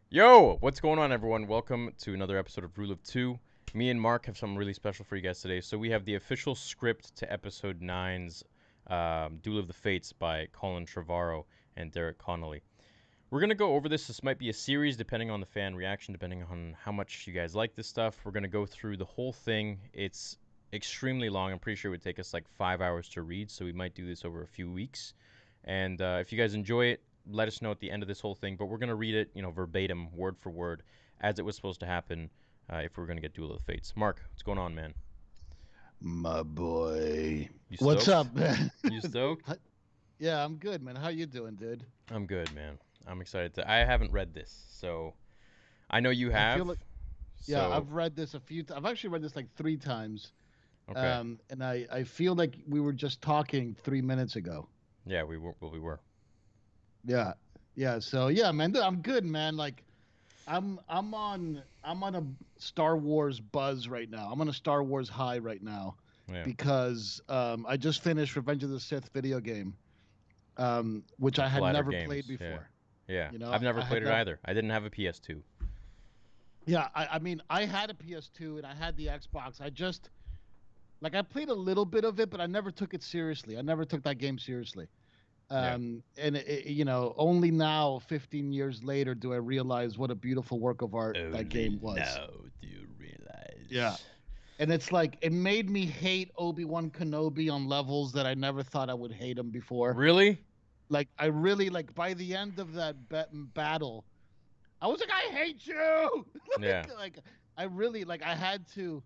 Yo, what's going on, everyone? Welcome to another episode of Rule of Two. Me and Mark have something really special for you guys today. So we have the official script to episode 9's Duel of the Fates by Colin Trevorrow and Derek Connolly. We're going to go over this. This might be a series depending on the fan reaction, depending on how much you guys like this stuff. We're going to go through the whole thing. It's extremely long. I'm pretty sure it would take us like 5 hours to read, so we might do this over a few weeks. And if you guys enjoy it, let us know at the end of this whole thing. But we're going to read it, verbatim, word for word, as it was supposed to happen if we're going to get Duel of the Fates. Mark, what's going on, man? My boy. You What's stoked? up, man? You stoked? Yeah, I'm good, man. How you doing, dude? I'm good, man. I'm excited to. I haven't read this, so I know you I feel have. like yeah, So I've read this a few I've actually read this like 3 times. okay, And I feel like we were just talking 3 minutes ago. yeah, we were. Well, we were. Yeah. Yeah, so yeah, man, dude, I'm good, man. Like I'm on a Star Wars buzz right now. I'm on a Star Wars high right now Yeah, because I just finished Revenge of the Sith video game, which I of had ladder never played games. Yeah, before. yeah. You know, I've never I had played it never. either. I didn't have a PS2. Yeah, I mean, I had a PS2 and I had the Xbox. I just like I played a little bit of it, but I never took it seriously. I never took that game seriously. Yeah. And only now, 15 years later, do I realize what a beautiful work of art that Only game was. now do you Yeah. realize. And it's like it made me hate Obi-Wan Kenobi on levels that I never thought I would hate him before. Really? Like I really like by the end of that battle, I was like, I hate you. Yeah. like I really like I had to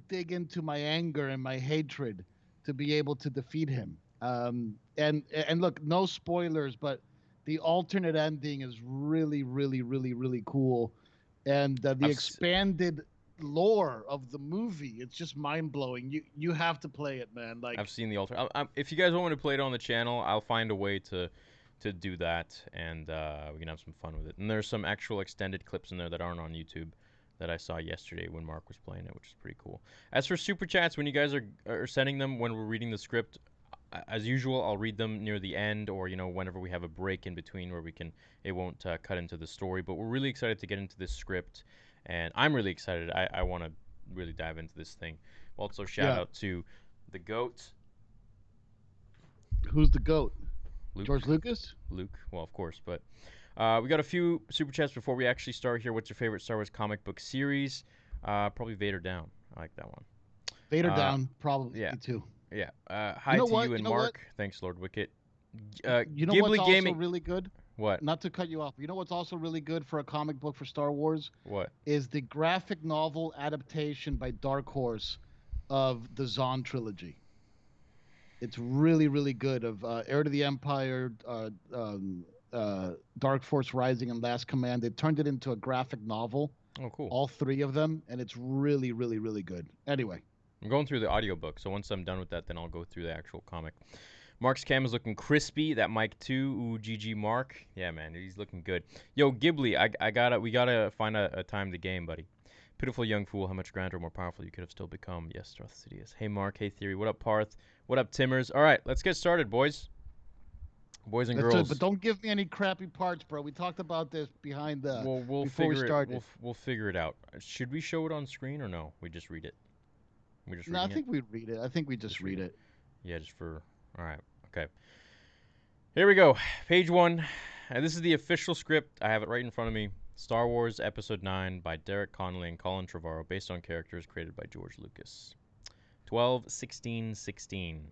dig into my anger and my hatred to be able to defeat him. And look, no spoilers, but the alternate ending is really, really, really, really cool, and the I've expanded lore of the movie, it's just mind blowing. You have to play it, man. I've Like, seen the alter. If you guys want me to play it on the channel, I'll find a way to do that, and we can have some fun with it. And there's some actual extended clips in there that aren't on YouTube that I saw yesterday when Mark was playing it, which is pretty cool. As for super chats, when you guys are sending them when we're reading the script, as usual, I'll read them near the end, or whenever we have a break in between where we can it won't cut into the story. But we're really excited to get into this script, and I'm really excited. I want to really dive into this thing. Also, shout yeah, out to the goat, who's the goat? Luke. George Lucas? Luke, well, of course, but we got a few super chats before we actually start here. What's your favorite Star Wars comic book series? Probably Vader Down. I like that one. Vader Uh, down, probably yeah, me too. yeah. You Hi know to what? you You and know what? Mark. Thanks, Lord Wicket. You know what's Ghibli also Gaming. really good? What? Not to cut you off. You know what's also really good for a comic book for Star Wars What? is the graphic novel adaptation by Dark Horse of the Zahn trilogy. It's really, really good. Of Heir to the Empire, Dark Force Rising, and Last Command. They turned it into a graphic novel, Oh, cool. all three of them, and it's really, really, really good. Anyway, I'm going through the audiobook, so once I'm done with that, then I'll go through the actual comic. Mark's cam is looking crispy. That mic too. Ooh, GG Mark. Yeah, man, he's looking good. Yo, Ghibli, we gotta find a time to game, buddy. Pitiful young fool, how much grander, more powerful you could have still become. Yes, Darth Sidious. Hey, Mark. Hey, Theory. What up, Parth? What up, Timmers? All right, let's get started, boys. Boys and let's do it. But girls. don't give me any crappy parts, bro. We talked about this behind the We'll before we figure it. We'll started. we'll figure it out. Should we show it on screen or no? We just read it. We just No, I reading it. think we read it. I think we just Just read read it. it. Yeah, just for. All right. Okay. Here we go. Page one. And this is the official script. I have it right in front of me. Star Wars Episode 9 by Derek Connolly and Colin Trevorrow, based on characters created by George Lucas. 12/16/16.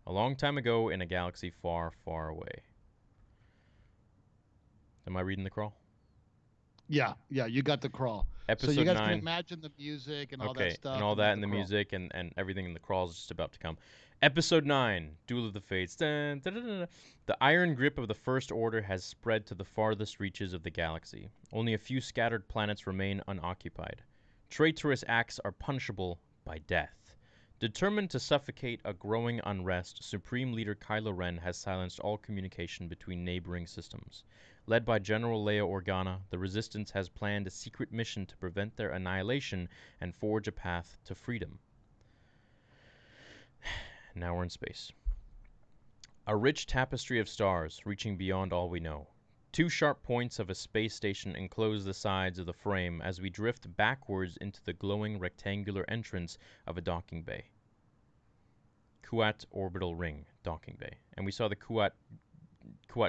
A long time ago in a galaxy far, far away. Am I reading the crawl? Yeah, yeah, you got the crawl. So you Episode guys can 9. imagine the music and all that Okay, and stuff, all and then that the and the crawl. music and everything in the crawl is just about to come. Episode 9, Duel of the Fates. Dun, dun, dun, dun. The iron grip of the First Order has spread to the farthest reaches of the galaxy. Only a few scattered planets remain unoccupied. Traitorous acts are punishable by death. Determined to suffocate a growing unrest, Supreme Leader Kylo Ren has silenced all communication between neighboring systems. Led by General Leia Organa, the Resistance has planned a secret mission to prevent their annihilation and forge a path to freedom. Now we're in space. A rich tapestry of stars reaching beyond all we know. Two sharp points of a space station enclose the sides of the frame as we drift backwards into the glowing rectangular entrance of a docking bay. Kuat Orbital Ring, docking bay. And we saw the Kuat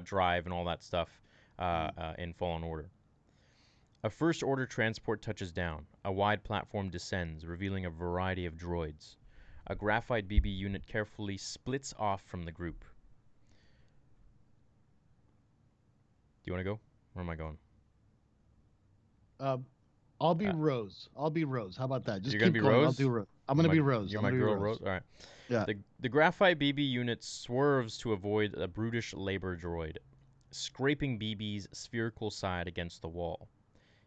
Drive and all that stuff in Fallen Order. A First Order transport touches down. A wide platform descends, revealing a variety of droids. A graphite BB unit carefully splits off from the group. Do you want to go? Where am I going? I'll be Rose. I'll be Rose. How about that? Just You're keep gonna be going. Rose? I'll do Rose. I'm gonna be Rose. You're I'm my gonna be girl, Rose. All right. Yeah. The graphite BB unit swerves to avoid a brutish labor droid, scraping BB's spherical side against the wall.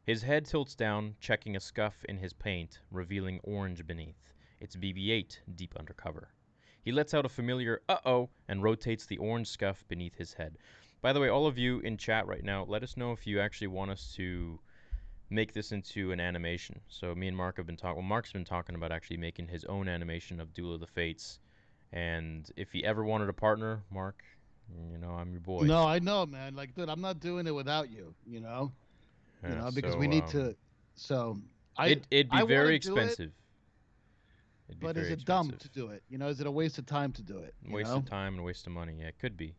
His head tilts down, checking a scuff in his paint, revealing orange beneath. It's BB-8, deep undercover. He lets out a familiar "uh-oh" and rotates the orange scuff beneath his head. By the way, all of you in chat right now, let us know if you actually want us to make this into an animation. So me and Mark have been talking. Well, Mark's been talking about actually making his own animation of Duel of the Fates. And if he ever wanted a partner, Mark, you know, I'm your boy. No, I know, man. Like, dude, I'm not doing it without you. Yeah, Because so, we need to. So it'd be I very wanna do expensive. it, but is it dumb to do it? Is it a waste of time to do it? Waste of time and waste of money. Yeah, it could be.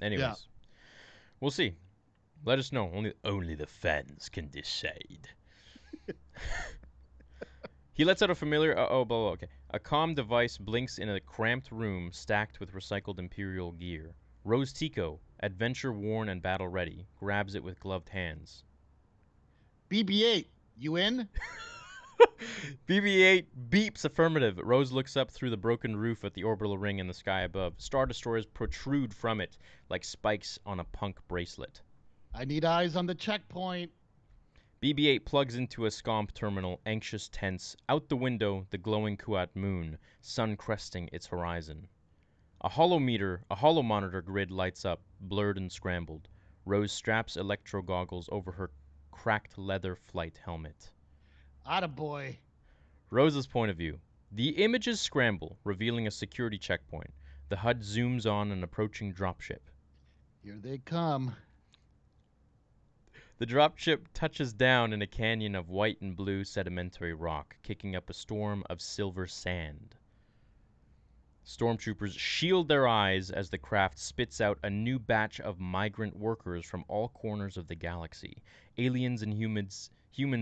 Anyways, Yeah. we'll see. Let us know. Only the fans can decide. He lets out a familiar blah, blah, okay. A comm device blinks in a cramped room stacked with recycled Imperial gear. Rose Tico, adventure worn and battle ready, grabs it with gloved hands. BB-8, you in? BB-8 beeps affirmative. Rose looks up through the broken roof at the orbital ring in the sky above. Star Destroyers protrude from it like spikes on a punk bracelet. I need eyes on the checkpoint. BB-8 plugs into a scomp terminal, anxious, tense. Out the window, the glowing Kuat moon, sun cresting its horizon. A hollow monitor grid lights up, blurred and scrambled. Rose straps electro goggles over her cracked leather flight helmet. Attaboy. Rose's point of view. The images scramble, revealing a security checkpoint. The HUD zooms on an approaching dropship. Here they come. The dropship touches down in a canyon of white and blue sedimentary rock, kicking up a storm of silver sand. Stormtroopers shield their eyes as the craft spits out a new batch of migrant workers from all corners of the galaxy. Aliens and humans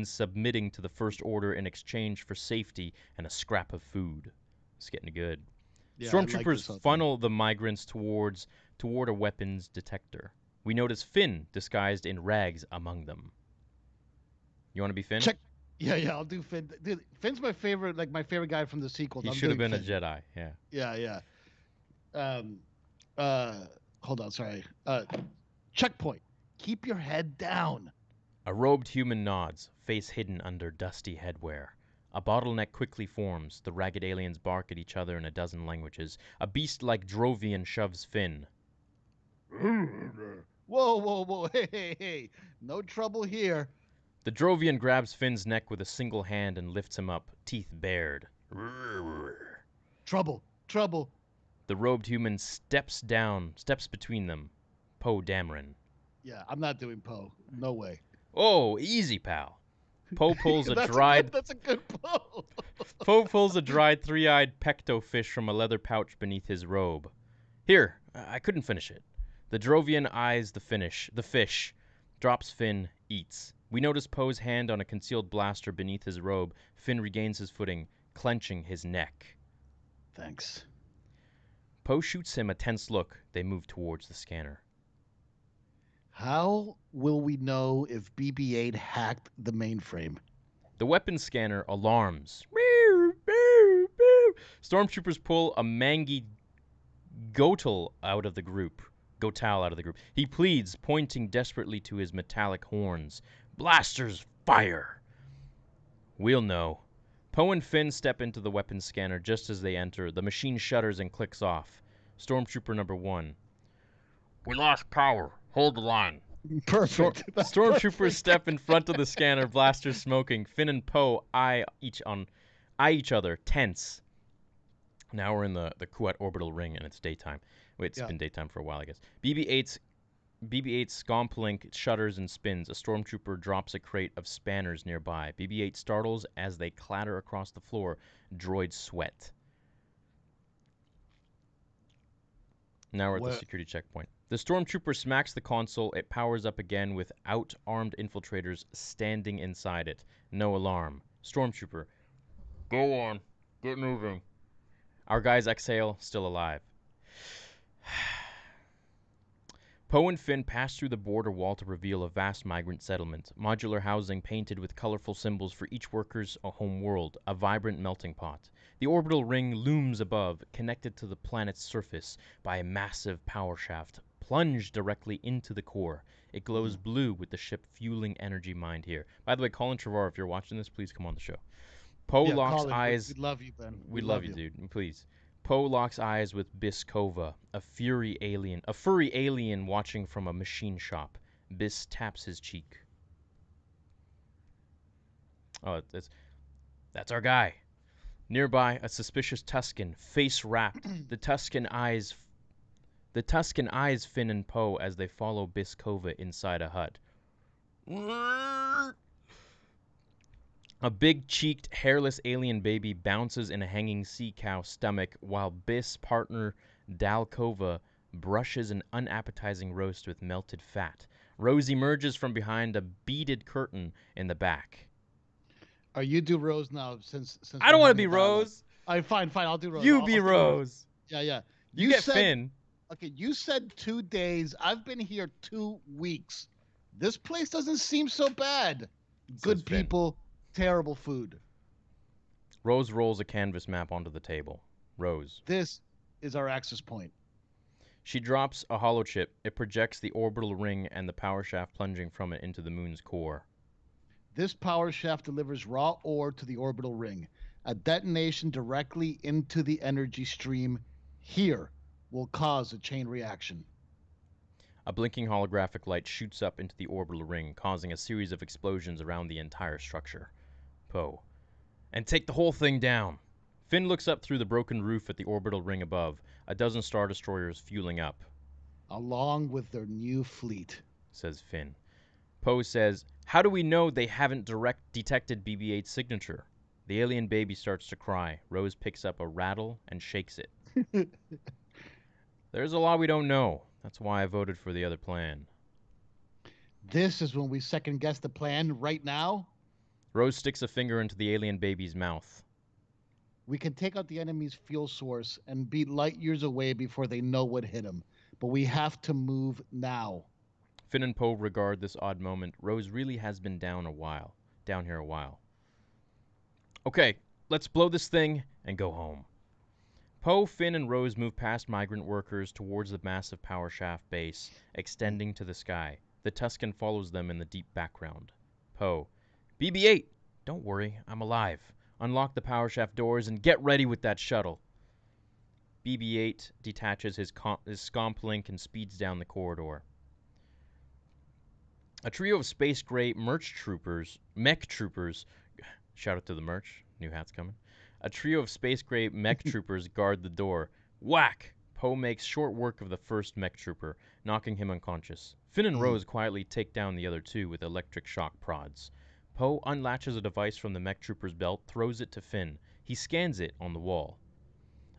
submitting to the First Order in exchange for safety and a scrap of food. It's getting good. Yeah, Stormtroopers funnel the migrants toward a weapons detector. We notice Finn disguised in rags among them. You want to be Finn? Check. Yeah, I'll do Finn. Dude, Finn's my favorite guy from the sequels. He should have been Finn. A Jedi, yeah. Hold on, sorry. Checkpoint. Keep your head down. A robed human nods, face hidden under dusty headwear. A bottleneck quickly forms. The ragged aliens bark at each other in a dozen languages. A beast-like Drovian shoves Finn. Whoa. Hey. No trouble here. The Drovian grabs Finn's neck with a single hand and lifts him up, teeth bared. Trouble. The robed human steps between them. Poe Dameron. Yeah, I'm not doing Poe. No way. Oh, easy, pal. Poe pulls a dried... That's a good Poe. Poe pulls a dried, three-eyed pecto fish from a leather pouch beneath his robe. Here, I couldn't finish it. The Drovian eyes the fish, drops Finn, eats. We notice Poe's hand on a concealed blaster beneath his robe. Finn regains his footing, clenching his neck. Thanks. Poe shoots him a tense look. They move towards the scanner. How will we know if BB-8 hacked the mainframe? The weapons scanner alarms. Stormtroopers pull a mangy Gotal out of the group. He pleads, pointing desperately to his metallic horns. Blasters, fire! We'll know. Poe and Finn step into the weapons scanner just as they enter. The machine shudders and clicks off. Stormtrooper number 1. We lost power. Hold the line. Perfect. Stormtroopers step in front of the scanner, blasters smoking. Finn and Poe eye each other, tense. Now we're in the Kuat orbital ring, and it's daytime. Wait, it's been daytime for a while, I guess. BB-8's BB-8's scomplink shudders and spins. A stormtrooper drops a crate of spanners nearby. BB-8 startles as they clatter across the floor. Droids sweat. Now we're at the What? security checkpoint. The stormtrooper smacks the console. It powers up again with out-armed infiltrators standing inside it. No alarm. Stormtrooper. Go on. Get moving. Our guys exhale, still alive. Poe and Finn pass through the border wall to reveal a vast migrant settlement. Modular housing painted with colorful symbols for each worker's home world, a vibrant melting pot. The orbital ring looms above, connected to the planet's surface by a massive power shaft, plunged directly into the core. It glows blue with the ship fueling energy mined here. By the way, Colin Trevorrow, if you're watching this, please come on the show. Poe Yeah, locks Colin, eyes. we love you, Ben. We love you, dude. Please. Poe locks eyes with Biskova, a furry alien watching from a machine shop. Bis taps his cheek. Oh, that's our guy. Nearby, a suspicious Tusken, face wrapped. The Tusken eyes Finn and Poe as they follow Biskova inside a hut. A big-cheeked, hairless alien baby bounces in a hanging sea cow stomach while Biss partner Dalkova brushes an unappetizing roast with melted fat. Rose emerges from behind a beaded curtain in the back. You do Rose now since I don't we're want to having be a dialogue. Rose. All right, fine, I'll do Rose. You I'll be stick with Rose. Yeah. You get said, Finn. Okay, you said 2 days. I've been here 2 weeks. This place doesn't seem so bad. Good people, terrible food. Rose rolls a canvas map onto the table. Rose. This is our access point. She drops a hollow chip. It projects the orbital ring and the power shaft plunging from it into the moon's core. This power shaft delivers raw ore to the orbital ring. A detonation directly into the energy stream here will cause a chain reaction. A blinking holographic light shoots up into the orbital ring, causing a series of explosions around the entire structure. Poe. And take the whole thing down. Finn looks up through the broken roof at the orbital ring above, a dozen Star Destroyers fueling up. Along with their new fleet, says Finn. Poe says, how do we know they haven't detected BB-8's signature? The alien baby starts to cry. Rose picks up a rattle and shakes it. There's a lot we don't know. That's why I voted for the other plan. This is when we second guess the plan right now. Rose sticks a finger into the alien baby's mouth. We can take out the enemy's fuel source and be light years away before they know what hit them. But we have to move now. Finn and Poe regard this odd moment. Rose really has been down here a while. Okay, let's blow this thing and go home. Poe, Finn, and Rose move past migrant workers towards the massive power shaft base, extending to the sky. The Tusken follows them in the deep background. Poe. BB-8! Don't worry, I'm alive. Unlock the power shaft doors and get ready with that shuttle. BB-8 detaches his scomplink and speeds down the corridor. A trio of space gray mech troopers, shout out to the merch, new hats coming. A trio of space gray mech troopers guard the door. Whack! Poe makes short work of the first mech trooper, knocking him unconscious. Finn and Rose quietly take down the other two with electric shock prods. Poe unlatches a device from the mech trooper's belt, throws it to Finn. He scans it on the wall.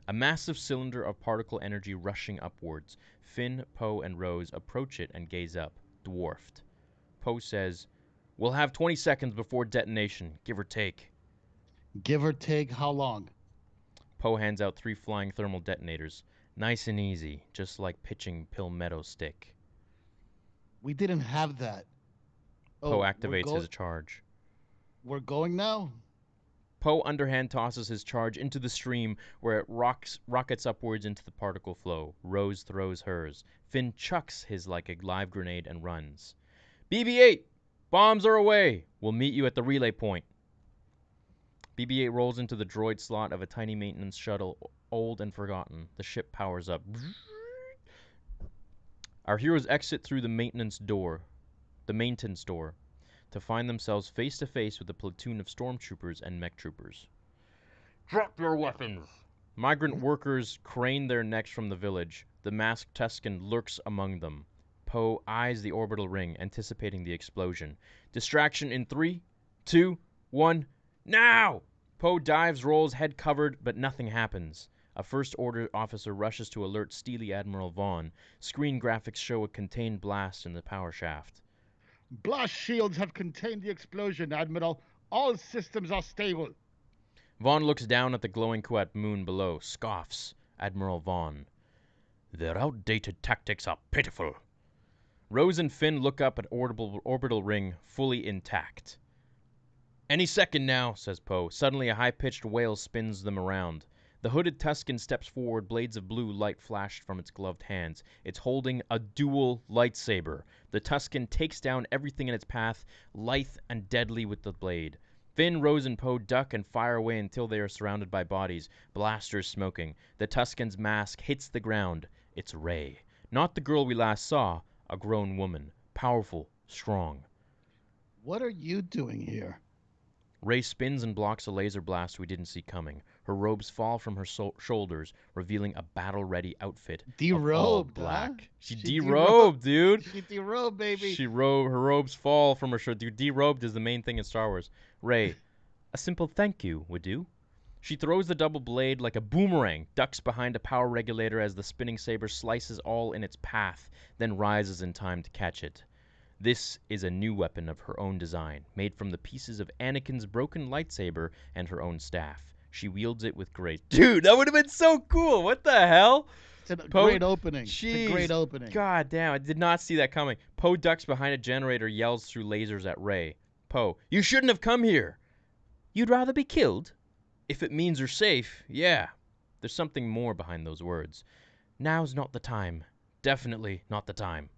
A massive cylinder of particle energy rushing upwards. Finn, Poe, and Rose approach it and gaze up, dwarfed. Poe says, we'll have 20 seconds before detonation, give or take. Give or take how long? Poe hands out 3 flying thermal detonators. Nice and easy, just like pitching Palmetto Stick. We didn't have that. Poe activates his charge. We're going now? Poe underhand tosses his charge into the stream where it rockets upwards into the particle flow. Rose throws hers. Finn chucks his like a live grenade and runs. BB-8! Bombs are away! We'll meet you at the relay point. BB-8 rolls into the droid slot of a tiny maintenance shuttle, old and forgotten. The ship powers up. Our heroes exit through the maintenance door, to find themselves face to face with a platoon of stormtroopers and mech troopers. Drop your weapons! Migrant workers crane their necks from the village. The masked Tusken lurks among them. Poe eyes the orbital ring, anticipating the explosion. Distraction in 3, 2, 1, now! Poe dives, rolls, head covered, but nothing happens. A First Order officer rushes to alert Steely Admiral Vaughn. Screen graphics show a contained blast in the power shaft. Blast shields have contained the explosion, Admiral. All systems are stable. Vaughn looks down at the glowing Kuat moon below, scoffs. Admiral Vaughn. Their outdated tactics are pitiful. Rose and Finn look up at orbital ring, fully intact. Any second now, says Poe. Suddenly a high-pitched wail spins them around. The hooded Tusken steps forward, blades of blue light flashed from its gloved hands. It's holding a dual lightsaber. The Tusken takes down everything in its path, lithe and deadly with the blade. Finn, Rose, and Poe duck and fire away until they are surrounded by bodies, blasters smoking. The Tusken's mask hits the ground. It's Rey. Not the girl we last saw, a grown woman. Powerful, strong. What are you doing here? Rey spins and blocks a laser blast we didn't see coming. Her robes fall from her shoulders, revealing a battle-ready outfit. Derobed, black. huh? She derobed, dude. She derobed, baby. Her robes fall from her shoulders. Dude, derobed is the main thing in Star Wars. Rey, a simple thank you would do. She throws the double blade like a boomerang, ducks behind a power regulator as the spinning saber slices all in its path, then rises in time to catch it. This is a new weapon of her own design, made from the pieces of Anakin's broken lightsaber and her own staff. She wields it with grace. Dude, that would have been so cool. What the hell? It's a great opening. Jeez, it's a great opening. God damn, I did not see that coming. Poe ducks behind a generator, yells through lasers at Rey. Poe, you shouldn't have come here. You'd rather be killed? If it means you're safe, yeah. There's something more behind those words. Now's not the time. Definitely not the time.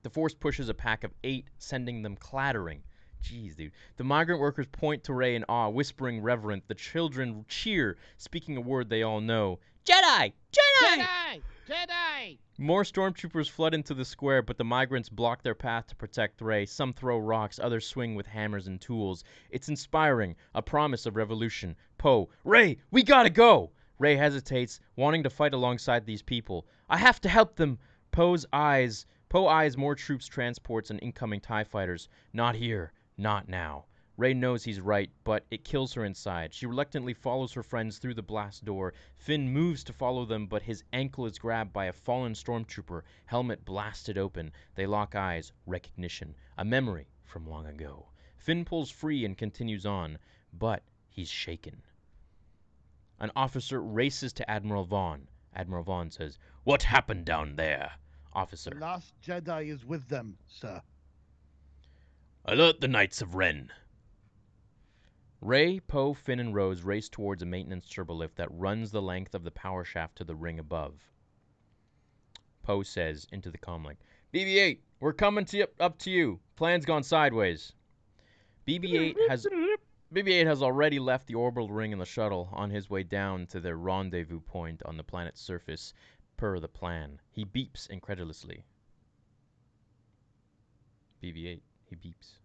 The Force pushes a pack of 8, sending them clattering. Jeez, dude. The migrant workers point to Rey in awe, whispering reverent. The children cheer, speaking a word they all know. Jedi! Jedi! Jedi! Jedi! More stormtroopers flood into the square, but the migrants block their path to protect Rey. Some throw rocks, others swing with hammers and tools. It's inspiring, a promise of revolution. Poe, Rey, we gotta go! Rey hesitates, wanting to fight alongside these people. I have to help them. Poe eyes more troops, transports, and incoming TIE fighters. Not here. Not now. Rey knows he's right, but it kills her inside. She reluctantly follows her friends through the blast door. Finn moves to follow them, but his ankle is grabbed by a fallen stormtrooper, helmet blasted open. They lock eyes. Recognition. A memory from long ago. Finn pulls free and continues on, but he's shaken. An officer races to Admiral Vaughn. Admiral Vaughn says, "What happened down there?" Officer. The last Jedi is with them, sir. Alert the Knights of Ren. Rey, Poe, Finn, and Rose race towards a maintenance turbolift that runs the length of the power shaft to the ring above. Poe says into the comlink, BB-8, we're coming up to you. Plan's gone sideways. BB-8 has already left the orbital ring in the shuttle on his way down to their rendezvous point on the planet's surface, per the plan. He beeps incredulously. BB-8, he beeps.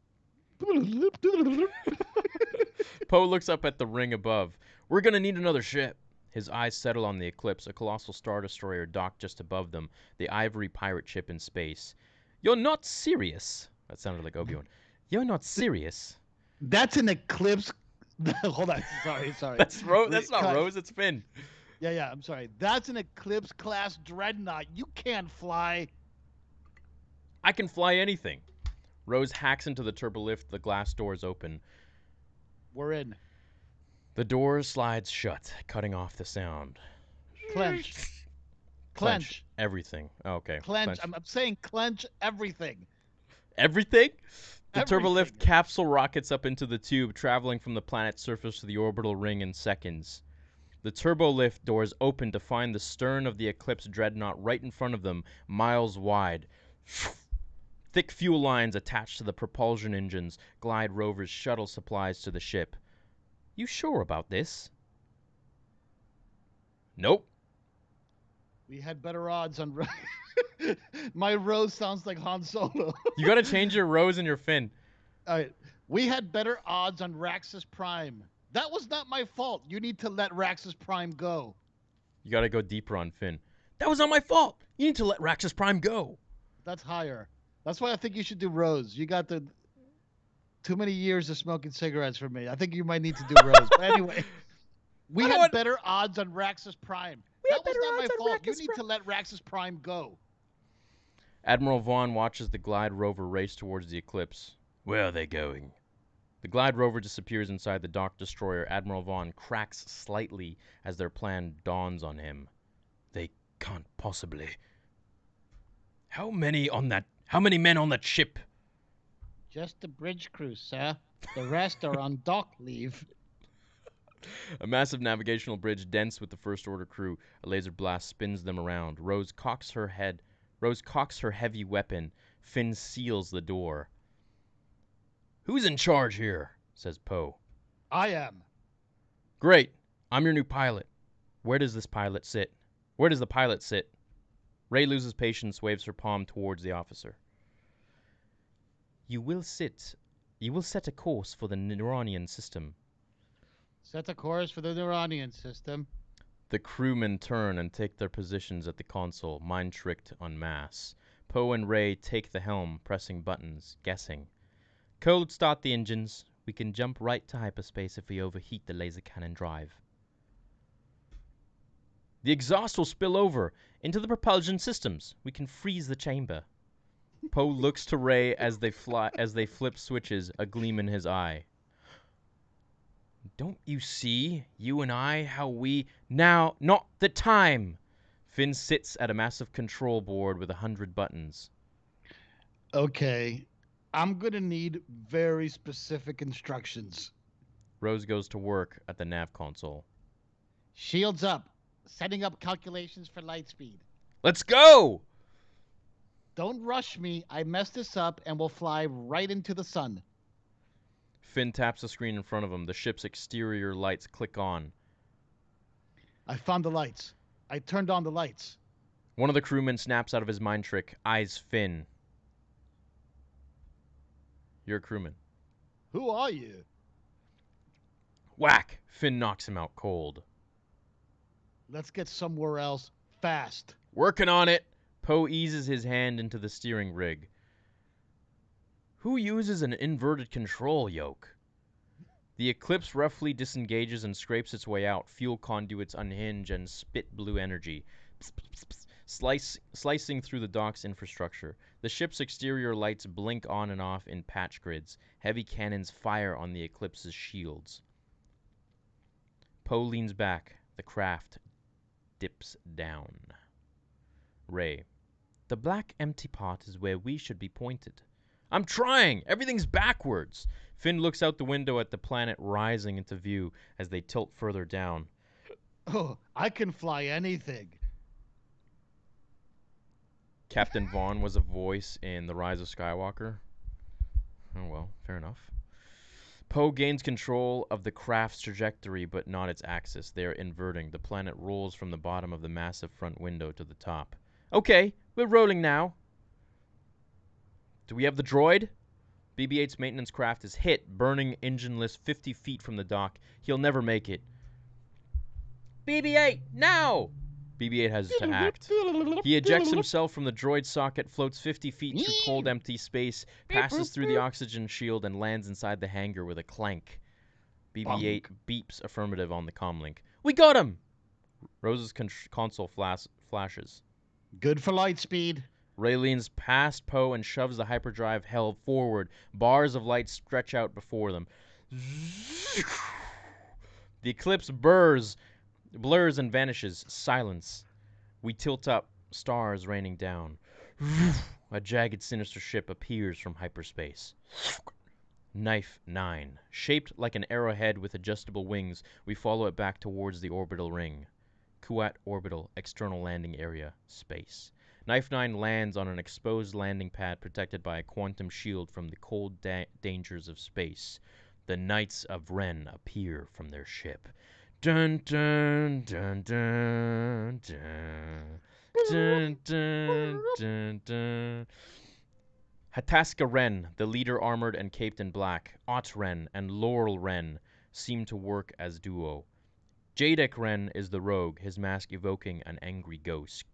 Poe looks up at the ring above. We're gonna need another ship. His eyes settle on the Eclipse, a colossal star destroyer docked just above them, the ivory pirate ship in space. You're not serious. That sounded like Obi-Wan. You're not serious. That's an Eclipse. Hold on. Sorry. That's not Rose, it's Finn. Yeah, I'm sorry. That's an Eclipse class dreadnought. You can't fly. I can fly anything. Rose hacks into the turbolift, the glass doors open. We're in. The door slides shut, cutting off the sound. Clench. Everything. Oh, okay. Clench. I'm saying clench everything. Everything? The Everything. turbolift capsule rockets up into the tube, traveling from the planet's surface to the orbital ring in seconds. The turbolift doors open to find the stern of the Eclipse dreadnought right in front of them, miles wide. Thick fuel lines attached to the propulsion engines glide Rover's shuttle supplies to the ship. You sure about this? Nope. We had better odds on... My Rose sounds like Han Solo. You gotta change your Rose and your Finn. All right. We had better odds on Raxus Prime. That was not my fault. You need to let Raxus Prime go. You gotta go deeper on Finn. That was not my fault. You need to let Raxus Prime go. That's higher. That's why I think you should do Rose. You got the too many years of smoking cigarettes for me. I think you might need to do Rose. But anyway, we I don't had want. better odds on Raxus Prime. We had That was better not my odds on fault. You Rackets. need to let Raxus Prime go. Admiral Vaughn watches the glide rover race towards the Eclipse. Where are they going? The glide rover disappears inside the docked destroyer. Admiral Vaughn cracks slightly as their plan dawns on him. They can't possibly. How many men on that ship? Just the bridge crew, sir. The rest are on dock leave. A massive navigational bridge dense with the First Order crew. A laser blast spins them around. Rose cocks her heavy weapon. Finn seals the door. Who's in charge here? Says Poe. I am. Great. I'm your new pilot. Where does the pilot sit? Ray loses patience, waves her palm towards the officer. You will set a course for the Neuronian system. Set a course for the Neuronian system. The crewmen turn and take their positions at the console, mind-tricked en masse. Poe and Ray take the helm, pressing buttons, guessing. Cold start the engines. We can jump right to hyperspace if we overheat the laser cannon drive. The exhaust will spill over into the propulsion systems. We can freeze the chamber. Poe looks to Ray as they flip switches, a gleam in his eye. Don't you see, you and I, how we... Now, not the time! Finn sits at a massive control board with 100 buttons. Okay. I'm going to need very specific instructions. Rose goes to work at the nav console. Shields up. Setting up calculations for light speed. Let's go! Don't rush me. I messed this up and we'll fly right into the sun. Finn taps the screen in front of him. The ship's exterior lights click on. I found the lights. I turned on the lights. One of the crewmen snaps out of his mind trick, eyes Finn. You're a crewman. Who are you? Whack! Finn knocks him out cold. Let's get somewhere else fast. Working on it. Poe eases his hand into the steering rig. Who uses an inverted control yoke? The Eclipse roughly disengages and scrapes its way out. Fuel conduits unhinge and spit blue energy, slicing through the dock's infrastructure. The ship's exterior lights blink on and off in patch grids. Heavy cannons fire on the Eclipse's shields. Poe leans back. The craft dips down. Ray. The black empty part is where we should be pointed. I'm trying! Everything's backwards! Finn looks out the window at the planet rising into view as they tilt further down. Oh, I can fly anything. Captain Vaughn was a voice in The Rise of Skywalker. Oh well, fair enough. Poe gains control of the craft's trajectory, but not its axis. They are inverting. The planet rolls from the bottom of the massive front window to the top. Okay, we're rolling now. Do we have the droid? BB-8's maintenance craft is hit, burning engineless 50 feet from the dock. He'll never make it. BB-8, now! BB-8 has to act. He ejects himself from the droid socket, floats 50 feet through cold, empty space, passes through the oxygen shield, and lands inside the hangar with a clank. BB-8 beeps affirmative on the comlink. We got him! Rose's console flashes. Good for light speed. Ray leans past Poe and shoves the hyperdrive held forward. Bars of light stretch out before them. The Eclipse blurs and vanishes. Silence. We tilt up, stars raining down. A jagged, sinister ship appears from hyperspace. Knife 9. Shaped like an arrowhead with adjustable wings, we follow it back towards the orbital ring. Kuat orbital, external landing area, space. Knife 9 lands on an exposed landing pad protected by a quantum shield from the cold dangers of space. The Knights of Ren appear from their ship. Dun dun dun dun dun dun dun dun dun. Hataska Ren, the leader armored and caped in black, Ott Ren and Laurel Ren seem to work as duo. Jadek Ren is the rogue, his mask evoking an angry ghost.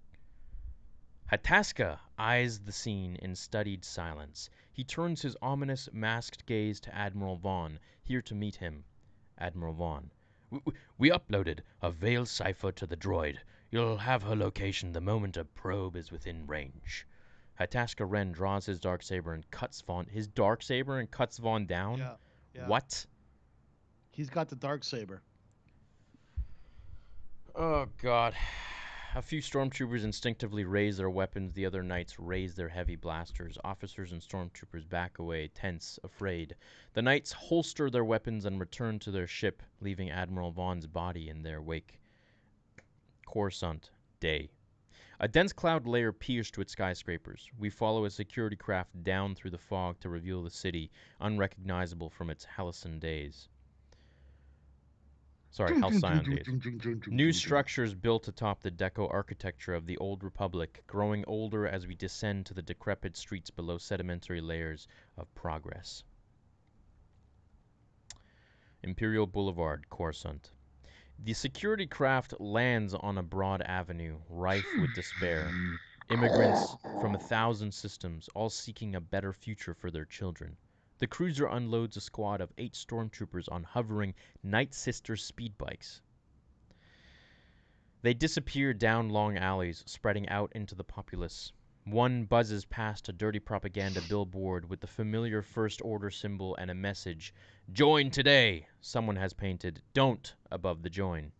Hataska, eyes the scene in studied silence. He turns his ominous, masked gaze to Admiral Vaughn, here to meet him. Admiral Vaughn. We uploaded a veiled cipher to the droid. You'll have her location the moment a probe is within range. Hataska Ren draws his darksaber and cuts Vaughn down? Yeah. Yeah. What? He's got the darksaber. Oh, God. A few stormtroopers instinctively raise their weapons. The other knights raise their heavy blasters. Officers and stormtroopers back away, tense, afraid. The knights holster their weapons and return to their ship, leaving Admiral Vaughn's body in their wake. Coruscant, day. A dense cloud layer pierced with skyscrapers. We follow a security craft down through the fog to reveal the city, unrecognizable from its halcyon days. Halcyon days. New structures built atop the Deco architecture of the Old Republic, growing older as we descend to the decrepit streets below sedimentary layers of progress. Imperial Boulevard, Coruscant. The security craft lands on a broad avenue, rife with despair. Immigrants from 1,000 systems, all seeking a better future for their children. The cruiser unloads a squad of 8 stormtroopers on hovering Night Sister speed bikes. They disappear down long alleys, spreading out into the populace. One buzzes past a dirty propaganda billboard with the familiar First Order symbol and a message, "Join today!" Someone has painted, "Don't" above the join.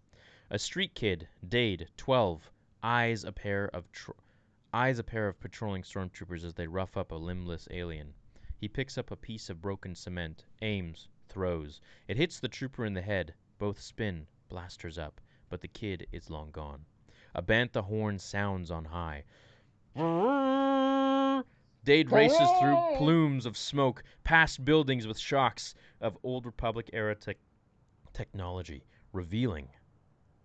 A street kid, Dade, 12, eyes a pair of patrolling stormtroopers as they rough up a limbless alien. He picks up a piece of broken cement, aims, throws. It hits the trooper in the head. Both spin, blasters up, but the kid is long gone. A bantha horn sounds on high. Dade races through plumes of smoke, past buildings with shocks of Old Republic-era technology, revealing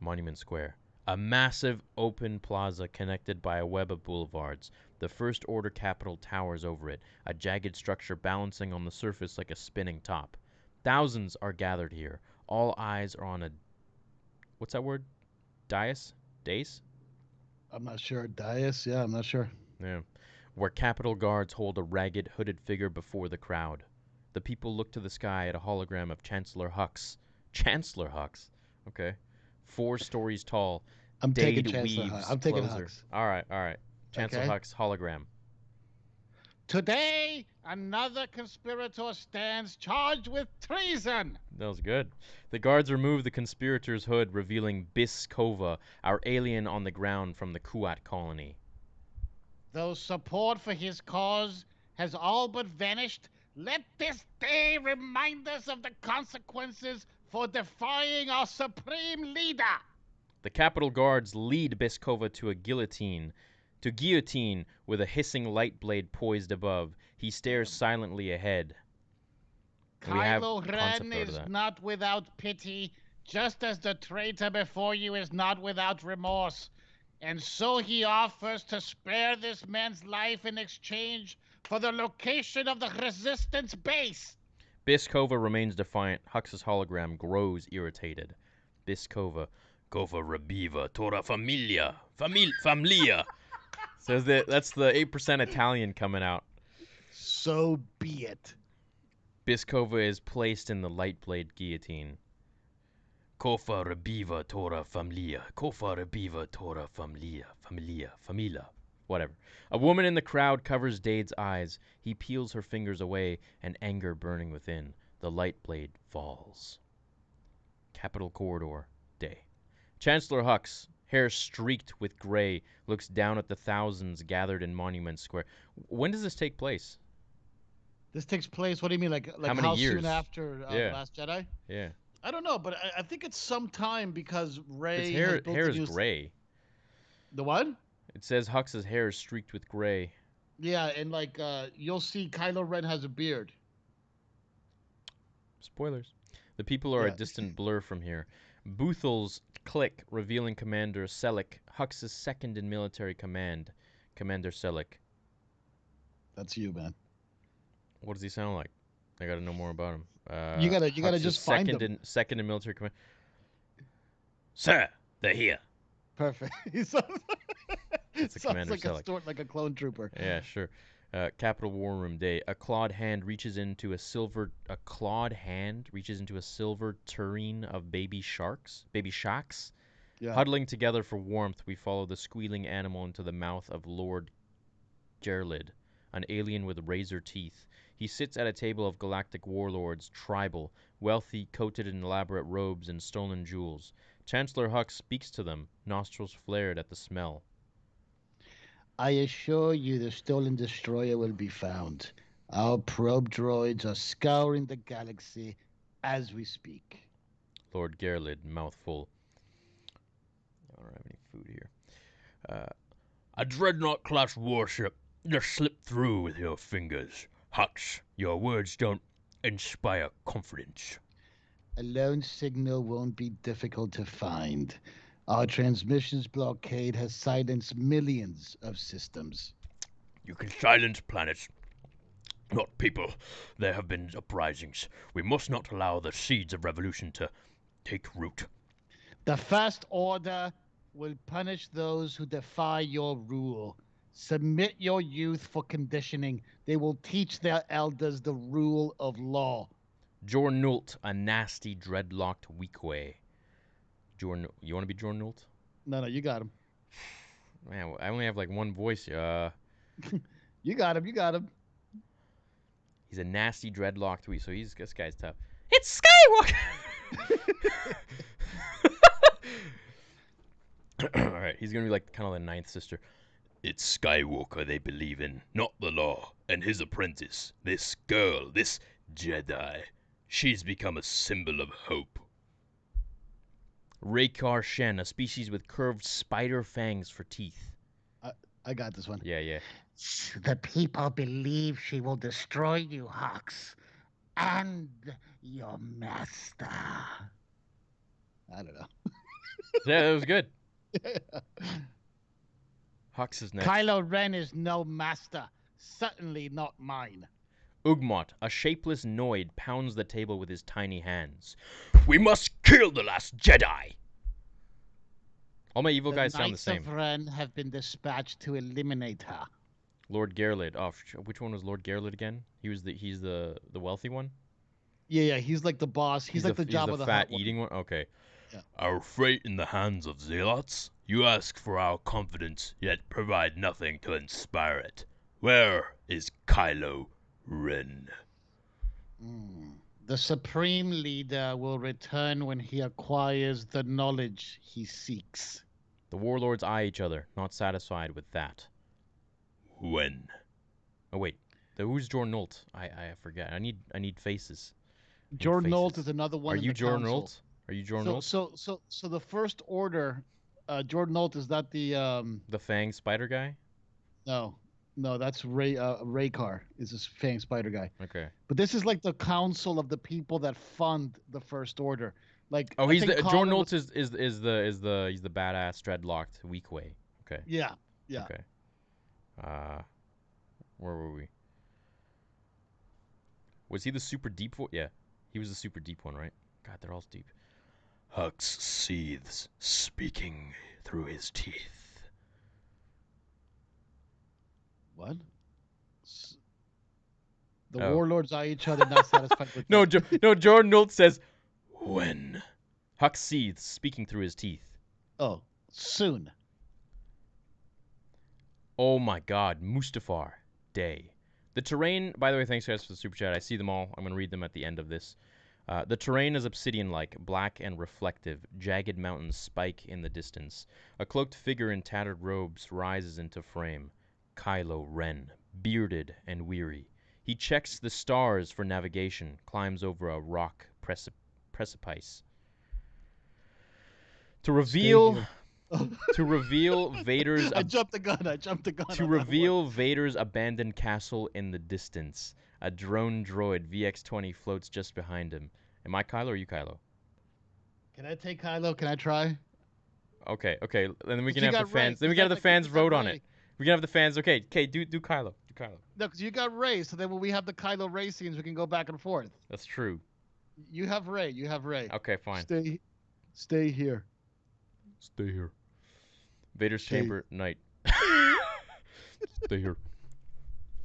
Monument Square. A massive open plaza connected by a web of boulevards. The First Order Capitol towers over it, a jagged structure balancing on the surface like a spinning top. Thousands are gathered here. All eyes are on a... What's that word? Dais? Dais? I'm not sure. Dais? Yeah, I'm not sure. Yeah. Where Capitol guards hold a ragged, hooded figure before the crowd. The people look to the sky at a hologram of Chancellor Hux. Chancellor Hux? Okay. 4 stories tall. I'm Dade taking Chancellor weaves Hux. I'm taking closer. Hux. All right. Chancellor Okay. Hux hologram. Today, another conspirator stands charged with treason. That was good. The guards remove the conspirator's hood, revealing Biskova, our alien on the ground from the Kuat colony. Though support for his cause has all but vanished, let this day remind us of the consequences for defying our supreme leader. The Capitol guards lead Biskova to a guillotine. To guillotine with a hissing light blade poised above. He stares silently ahead. Kylo Ren is not without pity, just as the traitor before you is not without remorse. And so he offers to spare this man's life in exchange for the location of the Resistance base. Biskova remains defiant. Hux's hologram grows irritated. Biskova, Gova Rabiva, Tora Familia, Familia. Says that that's the 8% Italian coming out. So be it. Biskova is placed in the light blade guillotine. Kofa Rabiva Tora Familia. Kofa Rabiva Tora Familia. Familia. Whatever. A woman in the crowd covers Dade's eyes. He peels her fingers away, and anger burning within. The light blade falls. Capitol Corridor, day. Chancellor Hux, hair streaked with gray, looks down at the thousands gathered in Monument Square. When does this take place? This takes place, what do you mean, like how many years? Soon after The Last Jedi? Yeah. I don't know, but I think it's some time because Rey His hair is gray. The what? It says Hux's hair is streaked with gray. Yeah, and like you'll see Kylo Ren has a beard. Spoilers. The people are a distant blur from here. Boothel's click revealing Commander Selleck, Hux's second in military command. Commander Selleck. That's you, man. What does he sound like? I gotta know more about him. You gotta just find him. Second in military command. Sir, they're here. Perfect. That's a Sounds Commander like a Select. store, like a clone trooper. Yeah, sure. Capital War Room Day. A clawed hand reaches into a silver tureen of baby sharks. Yeah. Huddling together for warmth, we follow the squealing animal into the mouth of Lord Gerlid, an alien with razor teeth. He sits at a table of galactic warlords, tribal, wealthy, coated in elaborate robes and stolen jewels. Chancellor Hux speaks to them, nostrils flared at the smell. I assure you the stolen destroyer will be found. Our probe droids are scouring the galaxy as we speak. Lord Gerlid, mouth full. I don't have any food here. A dreadnought-class warship just slipped through with your fingers. Hux, your words don't inspire confidence. A lone signal won't be difficult to find. Our transmissions blockade has silenced millions of systems. You can silence planets, not people. There have been uprisings. We must not allow the seeds of revolution to take root. The First Order will punish those who defy your rule. Submit your youth for conditioning. They will teach their elders the rule of law. Jornult, a nasty, dreadlocked weakway. You want to be Jornult? No, you got him. Man, I only have like one voice. You got him. You got him. He's a nasty, dreadlocked weak. So this guy's tough. It's Skywalker. All right, he's gonna be like kind of the ninth sister. It's Skywalker they believe in, not the law, and his apprentice, this girl, this Jedi. She's become a symbol of hope. Raykar Shen, a species with curved spider fangs for teeth. I got this one. Yeah. The people believe she will destroy you, Hux, and your master. I don't know. Yeah, that was good. Hux is next. Kylo Ren is no master. Certainly not mine. Ugmot, a shapeless Noid, pounds the table with his tiny hands. We must kill the last Jedi! All my evil guys sound the same. The Knights of Ren have been dispatched to eliminate her. Lord Gerlid. Oh, which one was Lord Gerlid again? He's the wealthy one? Yeah, he's like the boss. He's like the Jabba he's the the fat Hutt eating one? Okay. Yeah. Our fate in the hands of zealots? You ask for our confidence, yet provide nothing to inspire it. Where is Kylo Ren? The Supreme Leader will return when he acquires the knowledge he seeks. The warlords eye each other, not satisfied with that. When? Oh wait, who's Jornult? I forget. I need faces. Jornult is another one. Are you Jornult? Are you Jornult? So the First Order, Jornult, is that the Fang Spider guy? No, that's Raykar is this Fang Spider guy. Okay. But this is like the council of the people that fund the First Order. Like, oh, he's the Jornult is the badass dreadlocked weakway. Okay. Yeah. Okay. Where were we? Was he the super deep one? Yeah, he was the super deep one, right? God, they're all deep. Hux seethes, speaking through his teeth. What? The warlords eye each other, not satisfied with no, Jornult says, when? Hux seethes, speaking through his teeth. Oh, soon. Oh my god, Mustafar Day. The terrain, by the way, thanks guys for the super chat. I see them all. I'm going to read them at the end of this. The terrain is obsidian-like, black and reflective. Jagged mountains spike in the distance. A cloaked figure in tattered robes rises into frame. Kylo Ren, bearded and weary. He checks the stars for navigation, climbs over a rock precipice. To reveal Vader's... I jumped the gun. To reveal Vader's abandoned castle in the distance. A drone droid, VX-20, floats just behind him. Am I Kylo or are you Kylo? Can I take Kylo? Can I try? Okay. Then we can have the fans. Then we can have the fans vote on it. We can have the fans. Okay, do Kylo. Do Kylo. No, because you got Rey, so then when we have the Kylo Rey scenes, we can go back and forth. That's true. You have Rey. Okay, fine. Stay here. Stay here. Vader's chamber, night. Stay here.